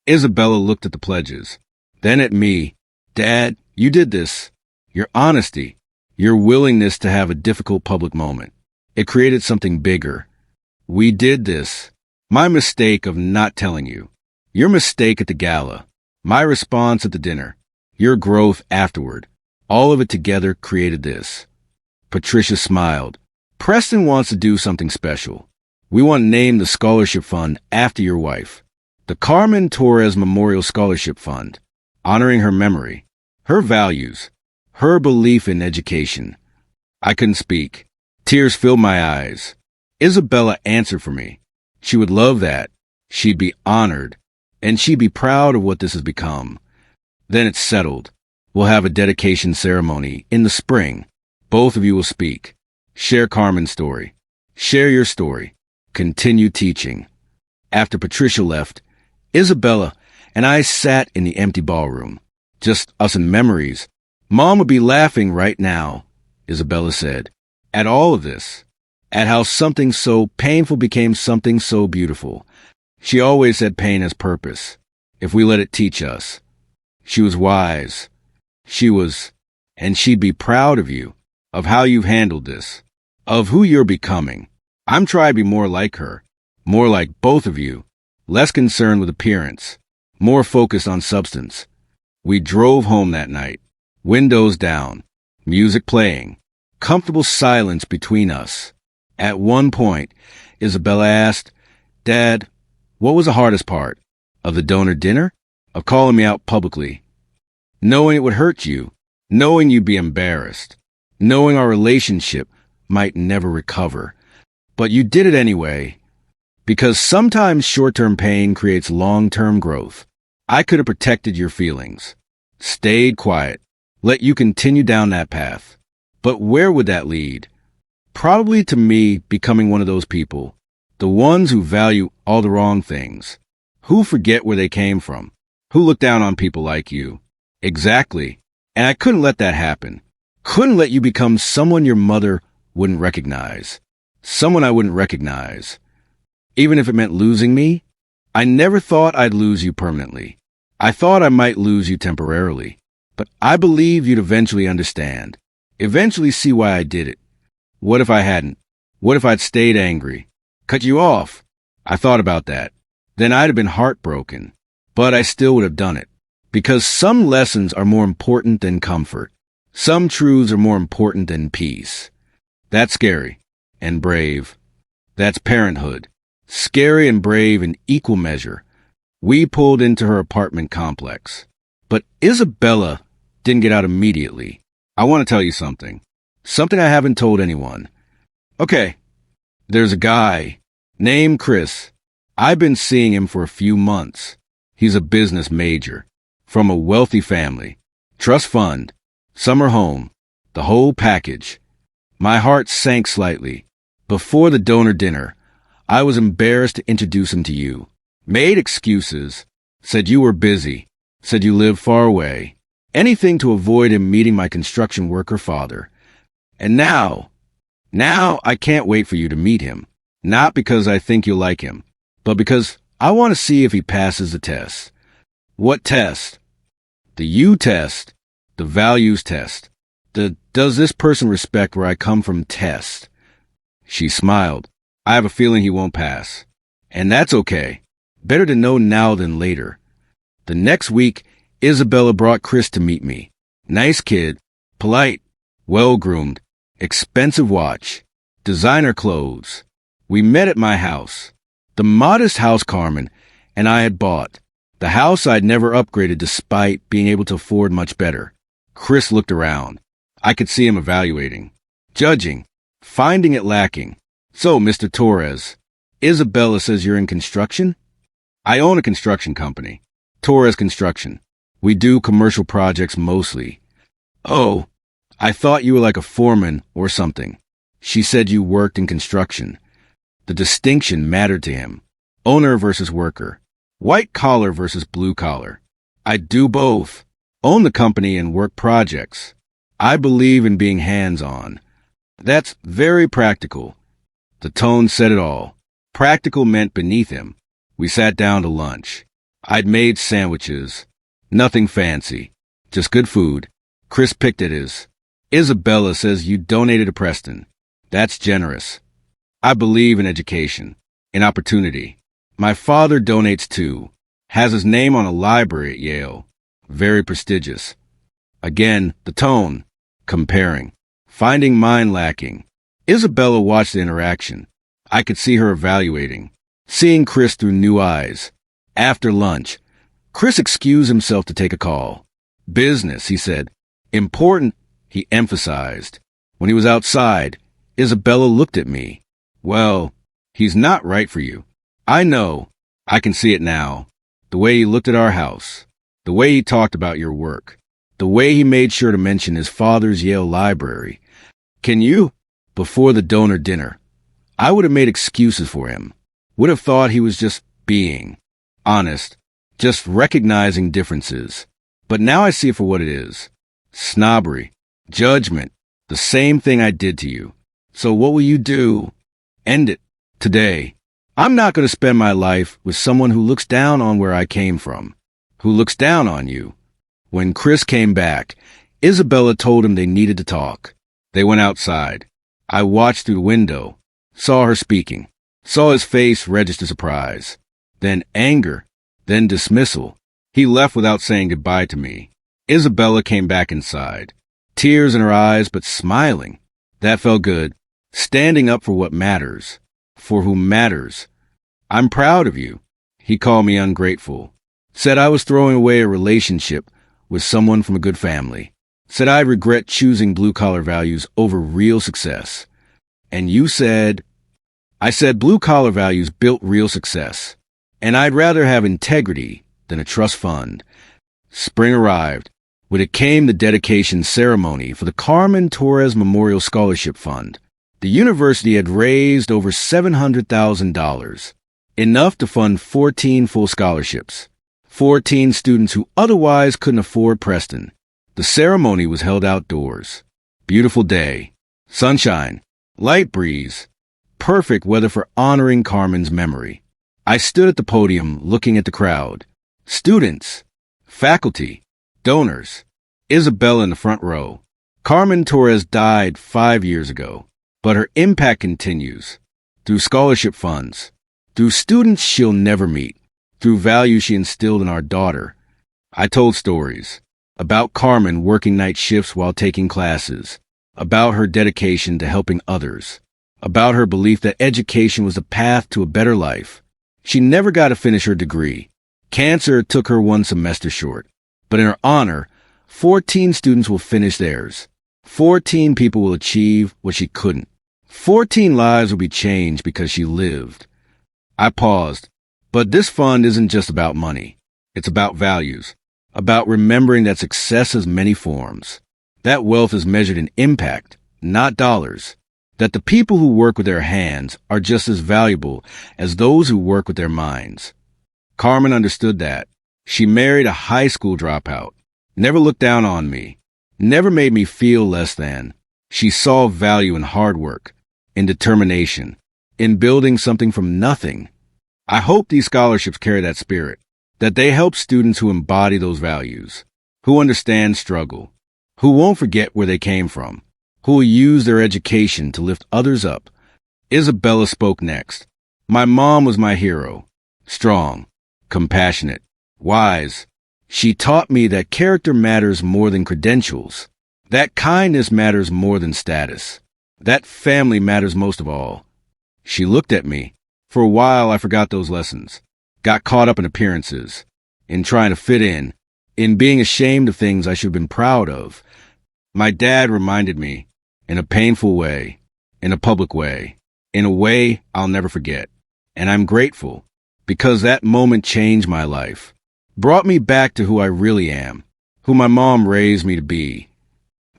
Isabella looked at the pledges, then at me. "Dad, you did this. Your honesty, your willingness to have a difficult public moment. It created something bigger. We did this. My mistake of not telling you. Your mistake at the gala. My response at the dinner. Your growth afterward. All of it together created this." Patricia smiled. "Preston wants to do something special. We want to name the scholarship fund after your wife. The Carmen Torres Memorial Scholarship Fund, honoring her memory, her values, her belief in education." I couldn't speak. Tears filled my eyes. Isabella answered for me. She would love that. She'd be honored. And she'd be proud of what this has become. Then it's settled. We'll have a dedication ceremony in the spring. Both of you will speak. Share Carmen's story. Share your story. Continue teaching. After Patricia left, Isabella and I sat in the empty ballroom. Just us and memories. "Mom would be laughing right now," Isabella said, "at all of this, at how something so painful became something so beautiful. She always said pain has purpose, if we let it teach us." She was wise. And she'd be proud of you, of how you've handled this, of who you're becoming. I'm trying to be more like her, more like both of you, less concerned with appearance, more focused on substance. We drove home that night, windows down, music playing, comfortable silence between us. At one point, Isabella asked, "Dad, what was the hardest part? Of the donor dinner? Of calling me out publicly? Knowing it would hurt you, knowing you'd be embarrassed, knowing our relationship might never recover. But you did it anyway, because sometimes short-term pain creates long-term growth. I could have protected your feelings, stayed quiet, let you continue down that path. But where would that lead? Probably to me becoming one of those people, the ones who value all the wrong things, who forget where they came from, who look down on people like you. Exactly. And I couldn't let that happen. Couldn't let you become someone your mother wouldn't recognize. Someone I wouldn't recognize. Even if it meant losing me, I never thought I'd lose you permanently. I thought I might lose you temporarily. But I believe you'd eventually understand. Eventually see why I did it. What if I hadn't? What if I'd stayed angry? Cut you off? I thought about that. Then I'd have been heartbroken. But I still would have done it. Because some lessons are more important than comfort. Some truths are more important than peace. That's scary and brave. That's parenthood. Scary and brave in equal measure. We pulled into her apartment complex. But Isabella didn't get out immediately. I want to tell you something. Something I haven't told anyone. Okay, there's a guy named Chris. I've been seeing him for a few months. He's a business major. From a wealthy family. Trust fund. Summer home. The whole package. My heart sank slightly. Before the donor dinner, I was embarrassed to introduce him to you. Made excuses. Said you were busy. Said you lived far away. Anything to avoid him meeting my construction worker father. And now I can't wait for you to meet him. Not because I think you'll like him, but because I want to see if he passes the test. What test? The you test. The values test. The does this person respect where I come from test. She smiled. I have a feeling he won't pass. And that's okay. Better to know now than later. The next week, Isabella brought Chris to meet me. Nice kid, polite, well-groomed, expensive watch, designer clothes. We met at my house. The modest house Carmen and I had bought. The house I'd never upgraded despite being able to afford much better. Chris looked around. I could see him evaluating, judging, finding it lacking. So, Mr. Torres, Isabella says you're in construction? I own a construction company. Torres Construction. We do commercial projects mostly. Oh, I thought you were like a foreman or something. She said you worked in construction. The distinction mattered to him. Owner versus worker. White collar versus blue collar. I do both. Own the company and work projects. I believe in being hands-on. That's very practical. The tone said it all. Practical meant beneath him. We sat down to lunch. I'd made sandwiches. Nothing fancy. Just good food. Chris picked at his. Isabella says you donated to Preston. That's generous. I believe in education. In opportunity. My father donates too. Has his name on a library at Yale. Very prestigious. Again, the tone. Comparing. Finding mine lacking. Isabella watched the interaction. I could see her evaluating. Seeing Chris through new eyes. After lunch, Chris excused himself to take a call. Business, he said. Important, he emphasized. When he was outside, Isabella looked at me. Well, he's not right for you. I know. I can see it now. The way he looked at our house. The way he talked about your work. The way he made sure to mention his father's Yale library. Can you? Before the donor dinner, I would have made excuses for him. Would have thought he was just being honest, just recognizing differences. But now I see it for what it is. Snobbery, judgment, the same thing I did to you. So what will you do? End it. Today. I'm not going to spend my life with someone who looks down on where I came from. Who looks down on you. When Chris came back, Isabella told him they needed to talk. They went outside. I watched through the window. Saw her speaking. Saw his face register surprise. Then anger. Then dismissal. He left without saying goodbye to me. Isabella came back inside. Tears in her eyes, but smiling. That felt good. Standing up for what matters. For who matters. I'm proud of you. He called me ungrateful. Said I was throwing away a relationship with someone from a good family. Said I regret choosing blue-collar values over real success. And you said, I said blue-collar values built real success. And I'd rather have integrity than a trust fund. Spring arrived. With it came the dedication ceremony for the Carmen Torres Memorial Scholarship Fund. The university had raised over $700,000, enough to fund 14 full scholarships, 14 students who otherwise couldn't afford Preston. The ceremony was held outdoors. Beautiful day, sunshine, light breeze, perfect weather for honoring Carmen's memory. I stood at the podium looking at the crowd. Students, faculty, donors. Isabella in the front row. Carmen Torres died 5 years ago, but her impact continues. Through scholarship funds, through students she'll never meet, through values she instilled in our daughter. I told stories about Carmen working night shifts while taking classes, about her dedication to helping others, about her belief that education was the path to a better life. She never got to finish her degree. Cancer took her 1 semester short, but in her honor, 14 students will finish theirs. 14 people will achieve what she couldn't. 14 lives will be changed because she lived. I paused. But this fund isn't just about money. It's about values, about remembering that success has many forms, that wealth is measured in impact, not dollars, that the people who work with their hands are just as valuable as those who work with their minds. Carmen understood that. She married a high school dropout, never looked down on me, never made me feel less than. She saw value in hard work, in determination, in building something from nothing. I hope these scholarships carry that spirit, that they help students who embody those values, who understand struggle, who won't forget where they came from, who will use their education to lift others up. Isabella spoke next. My mom was my hero, strong, compassionate, wise. She taught me that character matters more than credentials, that kindness matters more than status, that family matters most of all. She looked at me. For a while, I forgot those lessons, got caught up in appearances, in trying to fit in being ashamed of things I should have been proud of. My dad reminded me, in a painful way, in a public way, in a way I'll never forget. And I'm grateful, because that moment changed my life, brought me back to who I really am, who my mom raised me to be.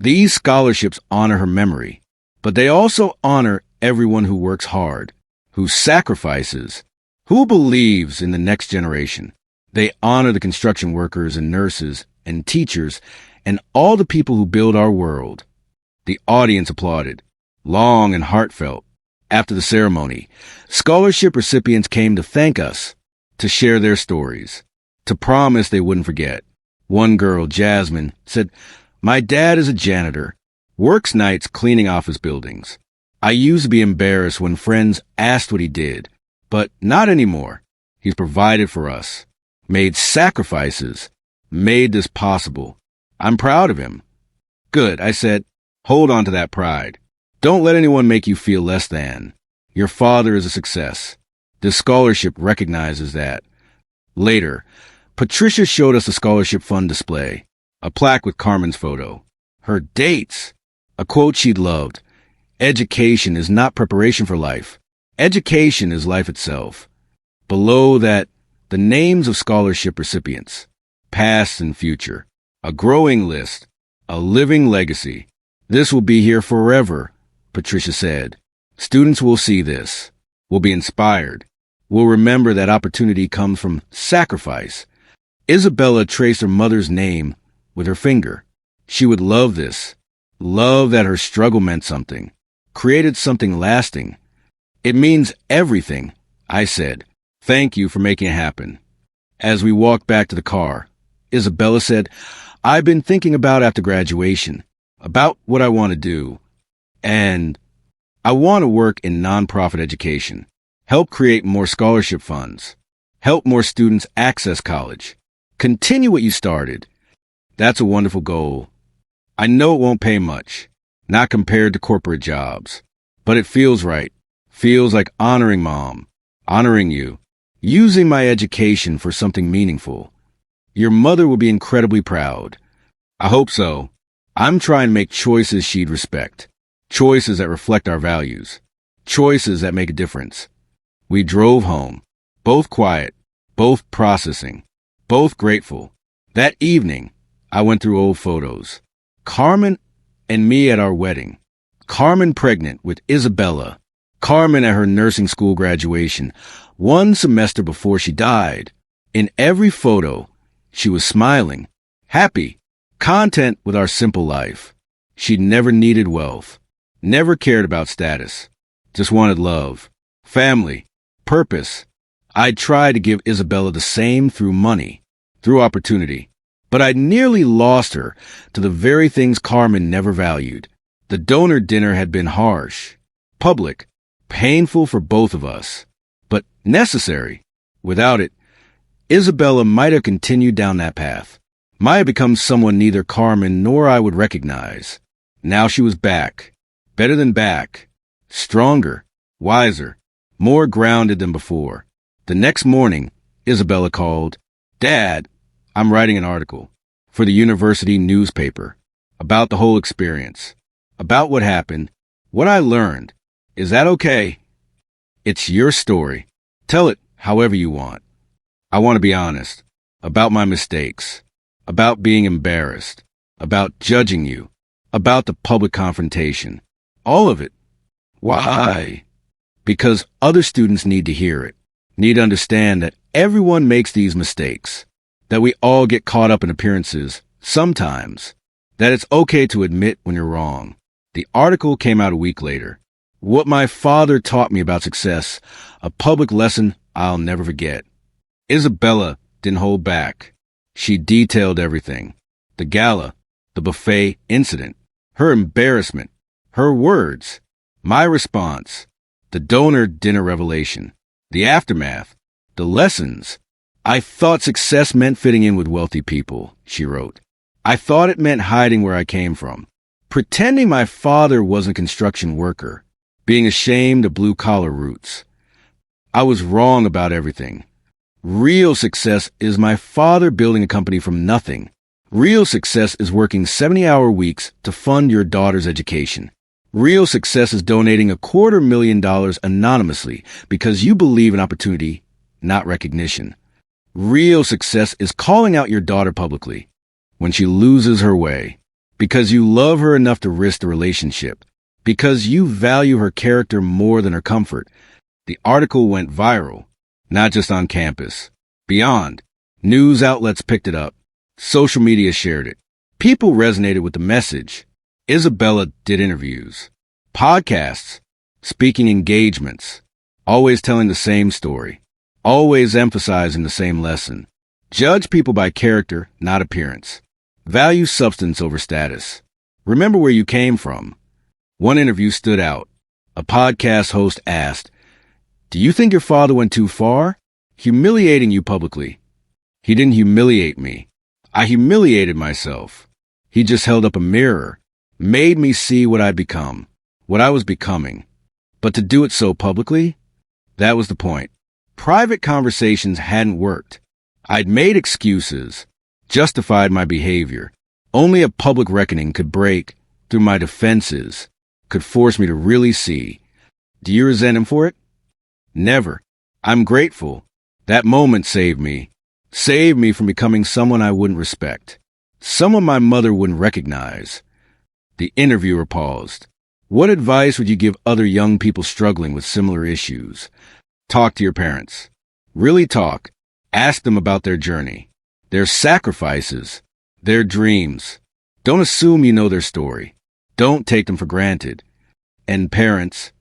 These scholarships honor her memory, but they also honor everyone who works hard, who sacrifices, who believes in the next generation. They honor the construction workers and nurses and teachers and all the people who build our world. The audience applauded, long and heartfelt. After the ceremony, scholarship recipients came to thank us, to share their stories, to promise they wouldn't forget. One girl, Jasmine, said, "My dad is a janitor, works nights cleaning office buildings. I used to be embarrassed when friends asked what he did, but not anymore. He's provided for us, made sacrifices, made this possible. I'm proud of him." "Good," I said. "Hold on to that pride. Don't let anyone make you feel less than. Your father is a success. This scholarship recognizes that." Later, Patricia showed us a scholarship fund display, a plaque with Carmen's photo, her dates, a quote she'd loved. Education is not preparation for life. Education is life itself. Below that, the names of scholarship recipients, past and future, a growing list, a living legacy. "This will be here forever," Patricia said. "Students will see this, will be inspired, will remember that opportunity comes from sacrifice." Isabella traced her mother's name with her finger. She would love this, love that her struggle meant something, created something lasting. "It means everything," I said. "Thank you for making it happen." As we walked back to the car, Isabella said, "I've been thinking about after graduation, about what I want to do. And I want to work in nonprofit education, help create more scholarship funds, help more students access college, continue what you started." That's a wonderful goal. I know it won't pay much, not compared to corporate jobs, but it feels right. Feels like honoring Mom, honoring you, using my education for something meaningful. Your mother will be incredibly proud. I hope so. I'm trying to make choices she'd respect. Choices that reflect our values. Choices that make a difference. We drove home. Both quiet. Both processing. Both grateful. That evening, I went through old photos. Carmen and me at our wedding. Carmen pregnant with Isabella. Carmen at her nursing school graduation, 1 semester before she died. In every photo, she was smiling, happy, content with our simple life. She never needed wealth, never cared about status, just wanted love, family, purpose. I tried to give Isabella the same through money, through opportunity, but I nearly lost her to the very things Carmen never valued. The donor dinner had been harsh, public, painful for both of us, but necessary. Without it, Isabella might have continued down that path, might have become someone neither Carmen nor I would recognize. Now she was back, better than back, stronger, wiser, more grounded than before. The next morning, Isabella called, "Dad, I'm writing an article for the university newspaper about the whole experience, about what happened, what I learned. Is that okay? It's your story. Tell it however you want. I want to be honest about my mistakes, about being embarrassed, about judging you, about the public confrontation. All of it. Why? Because other students need to hear it, need to understand that everyone makes these mistakes, that we all get caught up in appearances, sometimes, that it's okay to admit when you're wrong." The article came out a week later. What my father taught me about success, a public lesson I'll never forget. Isabella didn't hold back. She detailed everything. The gala, the buffet incident, her embarrassment, her words, my response, the donor dinner revelation, the aftermath, the lessons. "I thought success meant fitting in with wealthy people," she wrote. "I thought it meant hiding where I came from, pretending my father wasn't a construction worker, being ashamed of blue-collar roots. I was wrong about everything. Real success is my father building a company from nothing. Real success is working 70-hour weeks to fund your daughter's education. Real success is donating $250,000 anonymously because you believe in opportunity, not recognition. Real success is calling out your daughter publicly when she loses her way because you love her enough to risk the relationship, because you value her character more than her comfort." The article went viral, not just on campus. Beyond, news outlets picked it up. Social media shared it. People resonated with the message. Isabella did interviews, podcasts, speaking engagements, always telling the same story, always emphasizing the same lesson. Judge people by character, not appearance. Value substance over status. Remember where you came from. One interview stood out. A podcast host asked, "Do you think your father went too far? Humiliating you publicly?" "He didn't humiliate me. I humiliated myself. He just held up a mirror, made me see what I'd become, what I was becoming. But to do it so publicly, that was the point. Private conversations hadn't worked. I'd made excuses, justified my behavior. Only a public reckoning could break through my defenses, could force me to really see. Do you resent him for it? Never. I'm grateful. That moment saved me from becoming someone I wouldn't respect, someone my mother wouldn't recognize." The interviewer paused. "What advice would you give other young people struggling with similar issues?" "Talk to your parents. Really talk. Ask them about their journey, their sacrifices, their dreams. Don't assume you know their story. Don't take them for granted. And parents,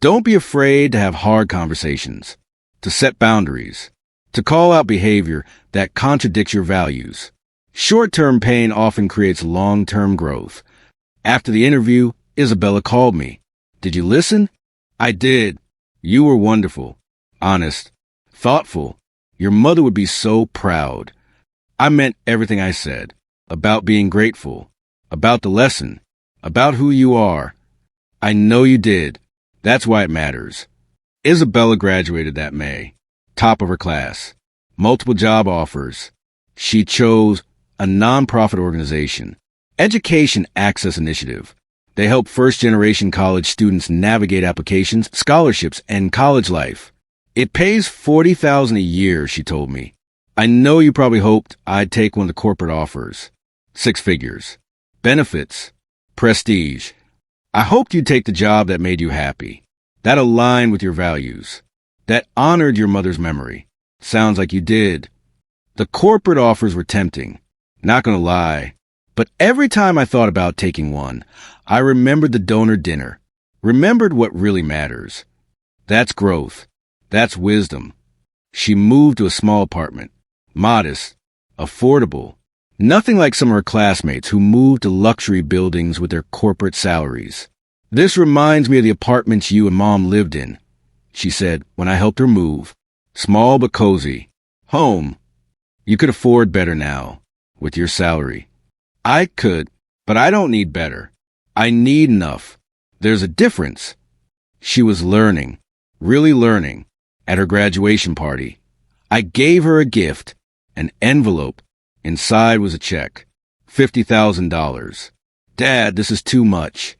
don't be afraid to have hard conversations, to set boundaries, to call out behavior that contradicts your values. Short-term pain often creates long-term growth." After the interview, Isabella called me. "Did you listen?" "I did. You were wonderful, honest, thoughtful. Your mother would be so proud." I meant everything I said, about being grateful, about the lesson, about who you are. I know you did. That's why it matters. Isabella graduated that May, top of her class, multiple job offers. She chose a nonprofit organization, Education Access Initiative. They help first-generation college students navigate applications, scholarships, and college life. It pays $40,000 a year, she told me. I know you probably hoped I'd take one of the corporate offers. 6 figures. Benefits. Prestige. I hoped you'd take the job that made you happy, that aligned with your values, that honored your mother's memory. Sounds like you did. The corporate offers were tempting, not gonna lie, but every time I thought about taking one, I remembered the donor dinner, remembered what really matters. That's growth. That's wisdom. She moved to a small apartment, modest, affordable, nothing like some of her classmates who moved to luxury buildings with their corporate salaries. This reminds me of the apartments you and Mom lived in, she said when I helped her move. Small but cozy. Home. You could afford better now, with your salary. I could, but I don't need better. I need enough. There's a difference. She was learning, really learning, at her graduation party. I gave her a gift, an envelope. Inside was a check. $50,000. Dad, this is too much.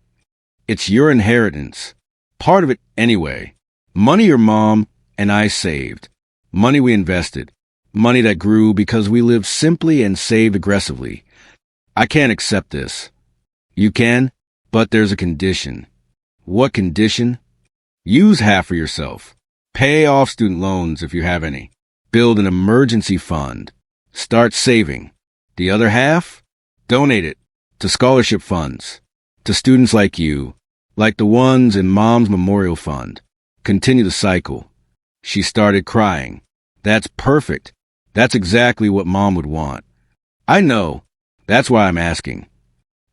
It's your inheritance. Part of it anyway. Money your mom and I saved. Money we invested. Money that grew because we lived simply and saved aggressively. I can't accept this. You can, but there's a condition. What condition? Use half for yourself. Pay off student loans if you have any. Build an emergency fund. Start saving. The other half? Donate it to scholarship funds, to students like you, like the ones in Mom's memorial fund. Continue the cycle. She started crying. That's perfect. That's exactly what Mom would want. I know. That's why I'm asking.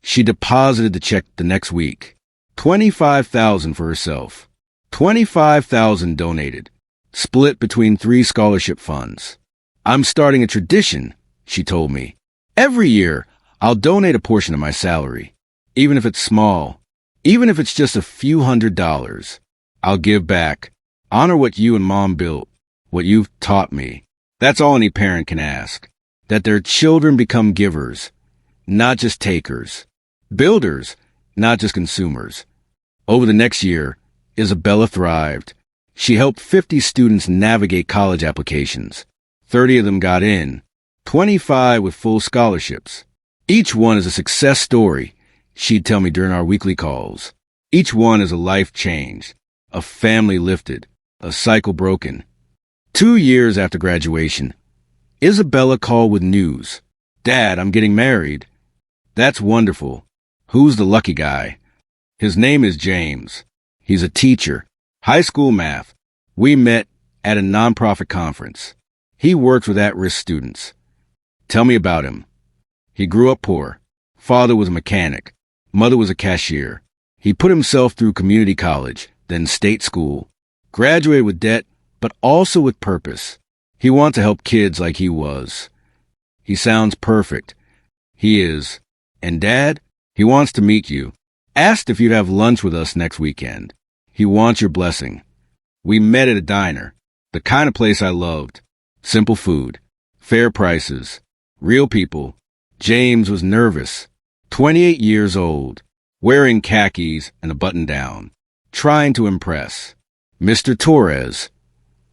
She deposited the check the next week. $25,000 for herself. $25,000 donated, split between 3 scholarship funds. I'm starting a tradition, she told me. Every year, I'll donate a portion of my salary, even if it's small, even if it's just a few $100s. I'll give back, honor what you and Mom built, what you've taught me. That's all any parent can ask, that their children become givers, not just takers, builders, not just consumers. Over the next year, Isabella thrived. She helped 50 students navigate college applications. 30 of them got in, 25 with full scholarships. Each one is a success story, she'd tell me during our weekly calls. Each one is a life changed, a family lifted, a cycle broken. 2 years after graduation, Isabella called with news. Dad, I'm getting married. That's wonderful. Who's the lucky guy? His name is James. He's a teacher, high school math. We met at a nonprofit conference. He works with at-risk students. Tell me about him. He grew up poor. Father was a mechanic. Mother was a cashier. He put himself through community college, then state school. Graduated with debt, but also with purpose. He wants to help kids like he was. He sounds perfect. He is. And Dad, he wants to meet you. Asked if you'd have lunch with us next weekend. He wants your blessing. We met at a diner, the kind of place I loved. Simple food, fair prices, real people. James was nervous, 28 years old, wearing khakis and a button-down, trying to impress. Mr. Torres,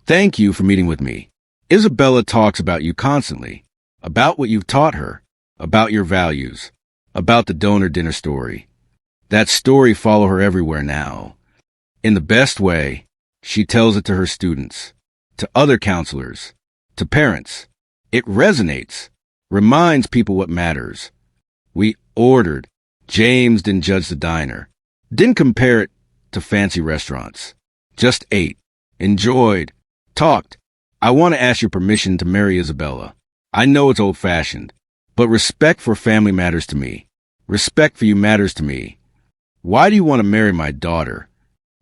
thank you for meeting with me. Isabella talks about you constantly, about what you've taught her, about your values, about the donor dinner story. That story follows her everywhere now. In the best way, she tells it to her students, to other counselors, to parents. It resonates, reminds people what matters. We ordered. James didn't judge the diner, didn't compare it to fancy restaurants. Just ate, enjoyed, talked. I want to ask your permission to marry Isabella. I know it's old-fashioned, but respect for family matters to me. Respect for you matters to me. Why do you want to marry my daughter?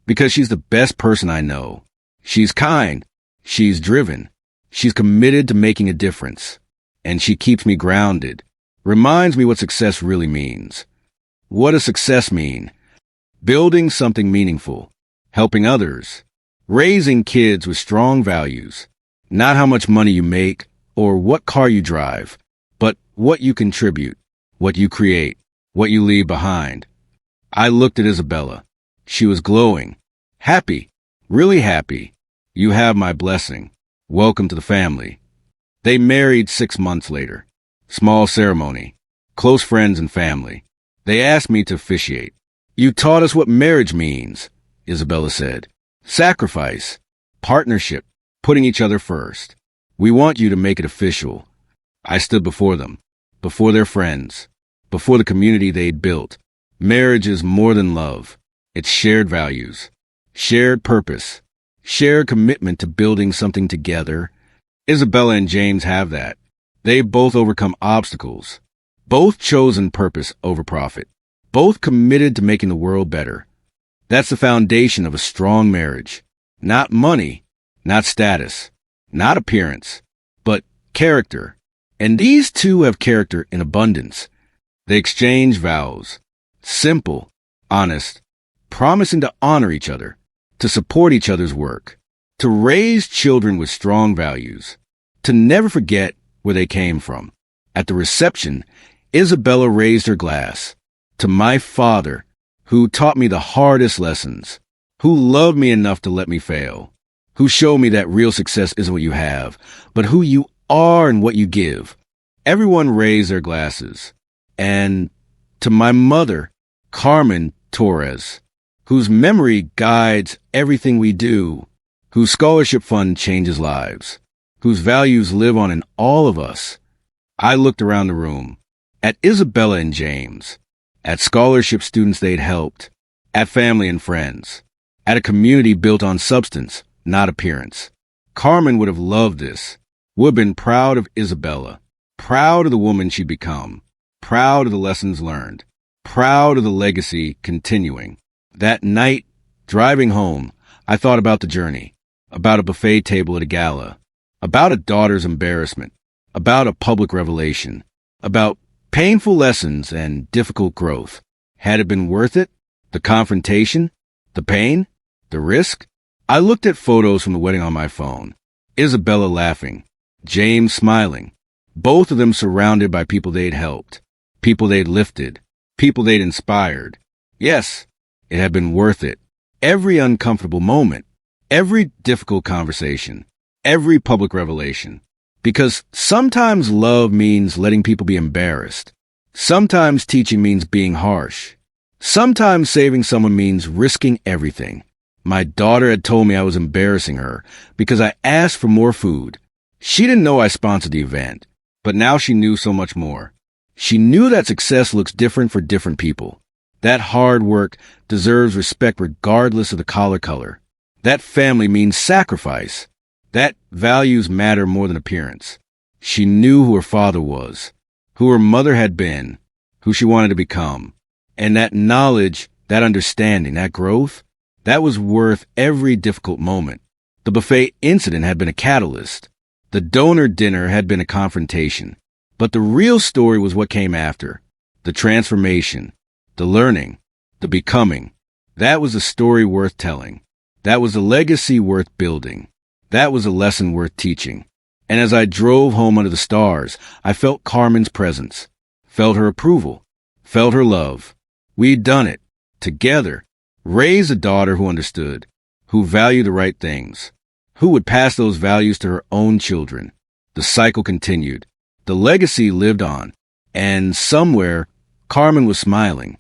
Because she's the best person I know. She's kind. She's driven. She's committed to making a difference. And she keeps me grounded. Reminds me what success really means. What does success mean? Building something meaningful. Helping others. Raising kids with strong values. Not how much money you make or what car you drive, but what you contribute, what you create. what you leave behind. I looked at Isabella. She was glowing. Happy. Really happy. You have my blessing. Welcome to the family. They married 6 months later. Small ceremony. Close friends and family. They asked me to officiate. You taught us what marriage means, Isabella said. Sacrifice. Partnership. Putting each other first. We want you to make it official. I stood before them. Before their friends. Before the community they'd built. Marriage is more than love. It's shared values. Shared purpose. Shared commitment to building something together. Isabella and James have that. They've both overcome obstacles. Both chosen purpose over profit. Both committed to making the world better. That's the foundation of a strong marriage. Not money, not status, not appearance, but character. And these two have character in abundance. They exchange vows. Simple, honest, promising to honor each other, to support each other's work, to raise children with strong values, to never forget where they came from. At the reception, Isabella raised her glass. To my father, who taught me the hardest lessons, who loved me enough to let me fail, who showed me that real success isn't what you have, but who you are and what you give. Everyone raised their glasses. And to my mother, Carmen Torres, whose memory guides everything we do, whose scholarship fund changes lives, whose values live on in all of us. I looked around the room, at Isabella and James, at scholarship students they'd helped, at family and friends, at a community built on substance, not appearance. Carmen would have loved this, would have been proud of Isabella, proud of the woman she'd become, proud of the lessons learned, proud of the legacy continuing. That night, driving home, I thought about the journey, about a buffet table at a gala, about a daughter's embarrassment, about a public revelation, about painful lessons and difficult growth. Had it been worth it? The confrontation? The pain? The risk? I looked at photos from the wedding on my phone. Isabella laughing. James smiling. Both of them surrounded by people they'd helped. People they'd lifted. People they'd inspired. Yes, it had been worth it. Every uncomfortable moment. Every difficult conversation. Every public revelation. Because sometimes love means letting people be embarrassed. Sometimes teaching means being harsh. Sometimes saving someone means risking everything. My daughter had told me I was embarrassing her because I asked for more food. She didn't know I sponsored the event, but now she knew so much more. She knew that success looks different for different people. That hard work deserves respect regardless of the collar. That family means sacrifice. That values matter more than appearance. She knew who her father was, who her mother had been, who she wanted to become. And that knowledge, that understanding, that growth, that was worth every difficult moment. The buffet incident had been a catalyst. The donor dinner had been a confrontation. But the real story was what came after. The transformation, the learning, the becoming. That was a story worth telling. That was a legacy worth building. That was a lesson worth teaching. And as I drove home under the stars, I felt Carmen's presence, felt her approval, felt her love. We'd done it, together, raised a daughter who understood, who valued the right things, who would pass those values to her own children. The cycle continued. The legacy lived on. And somewhere, Carmen was smiling.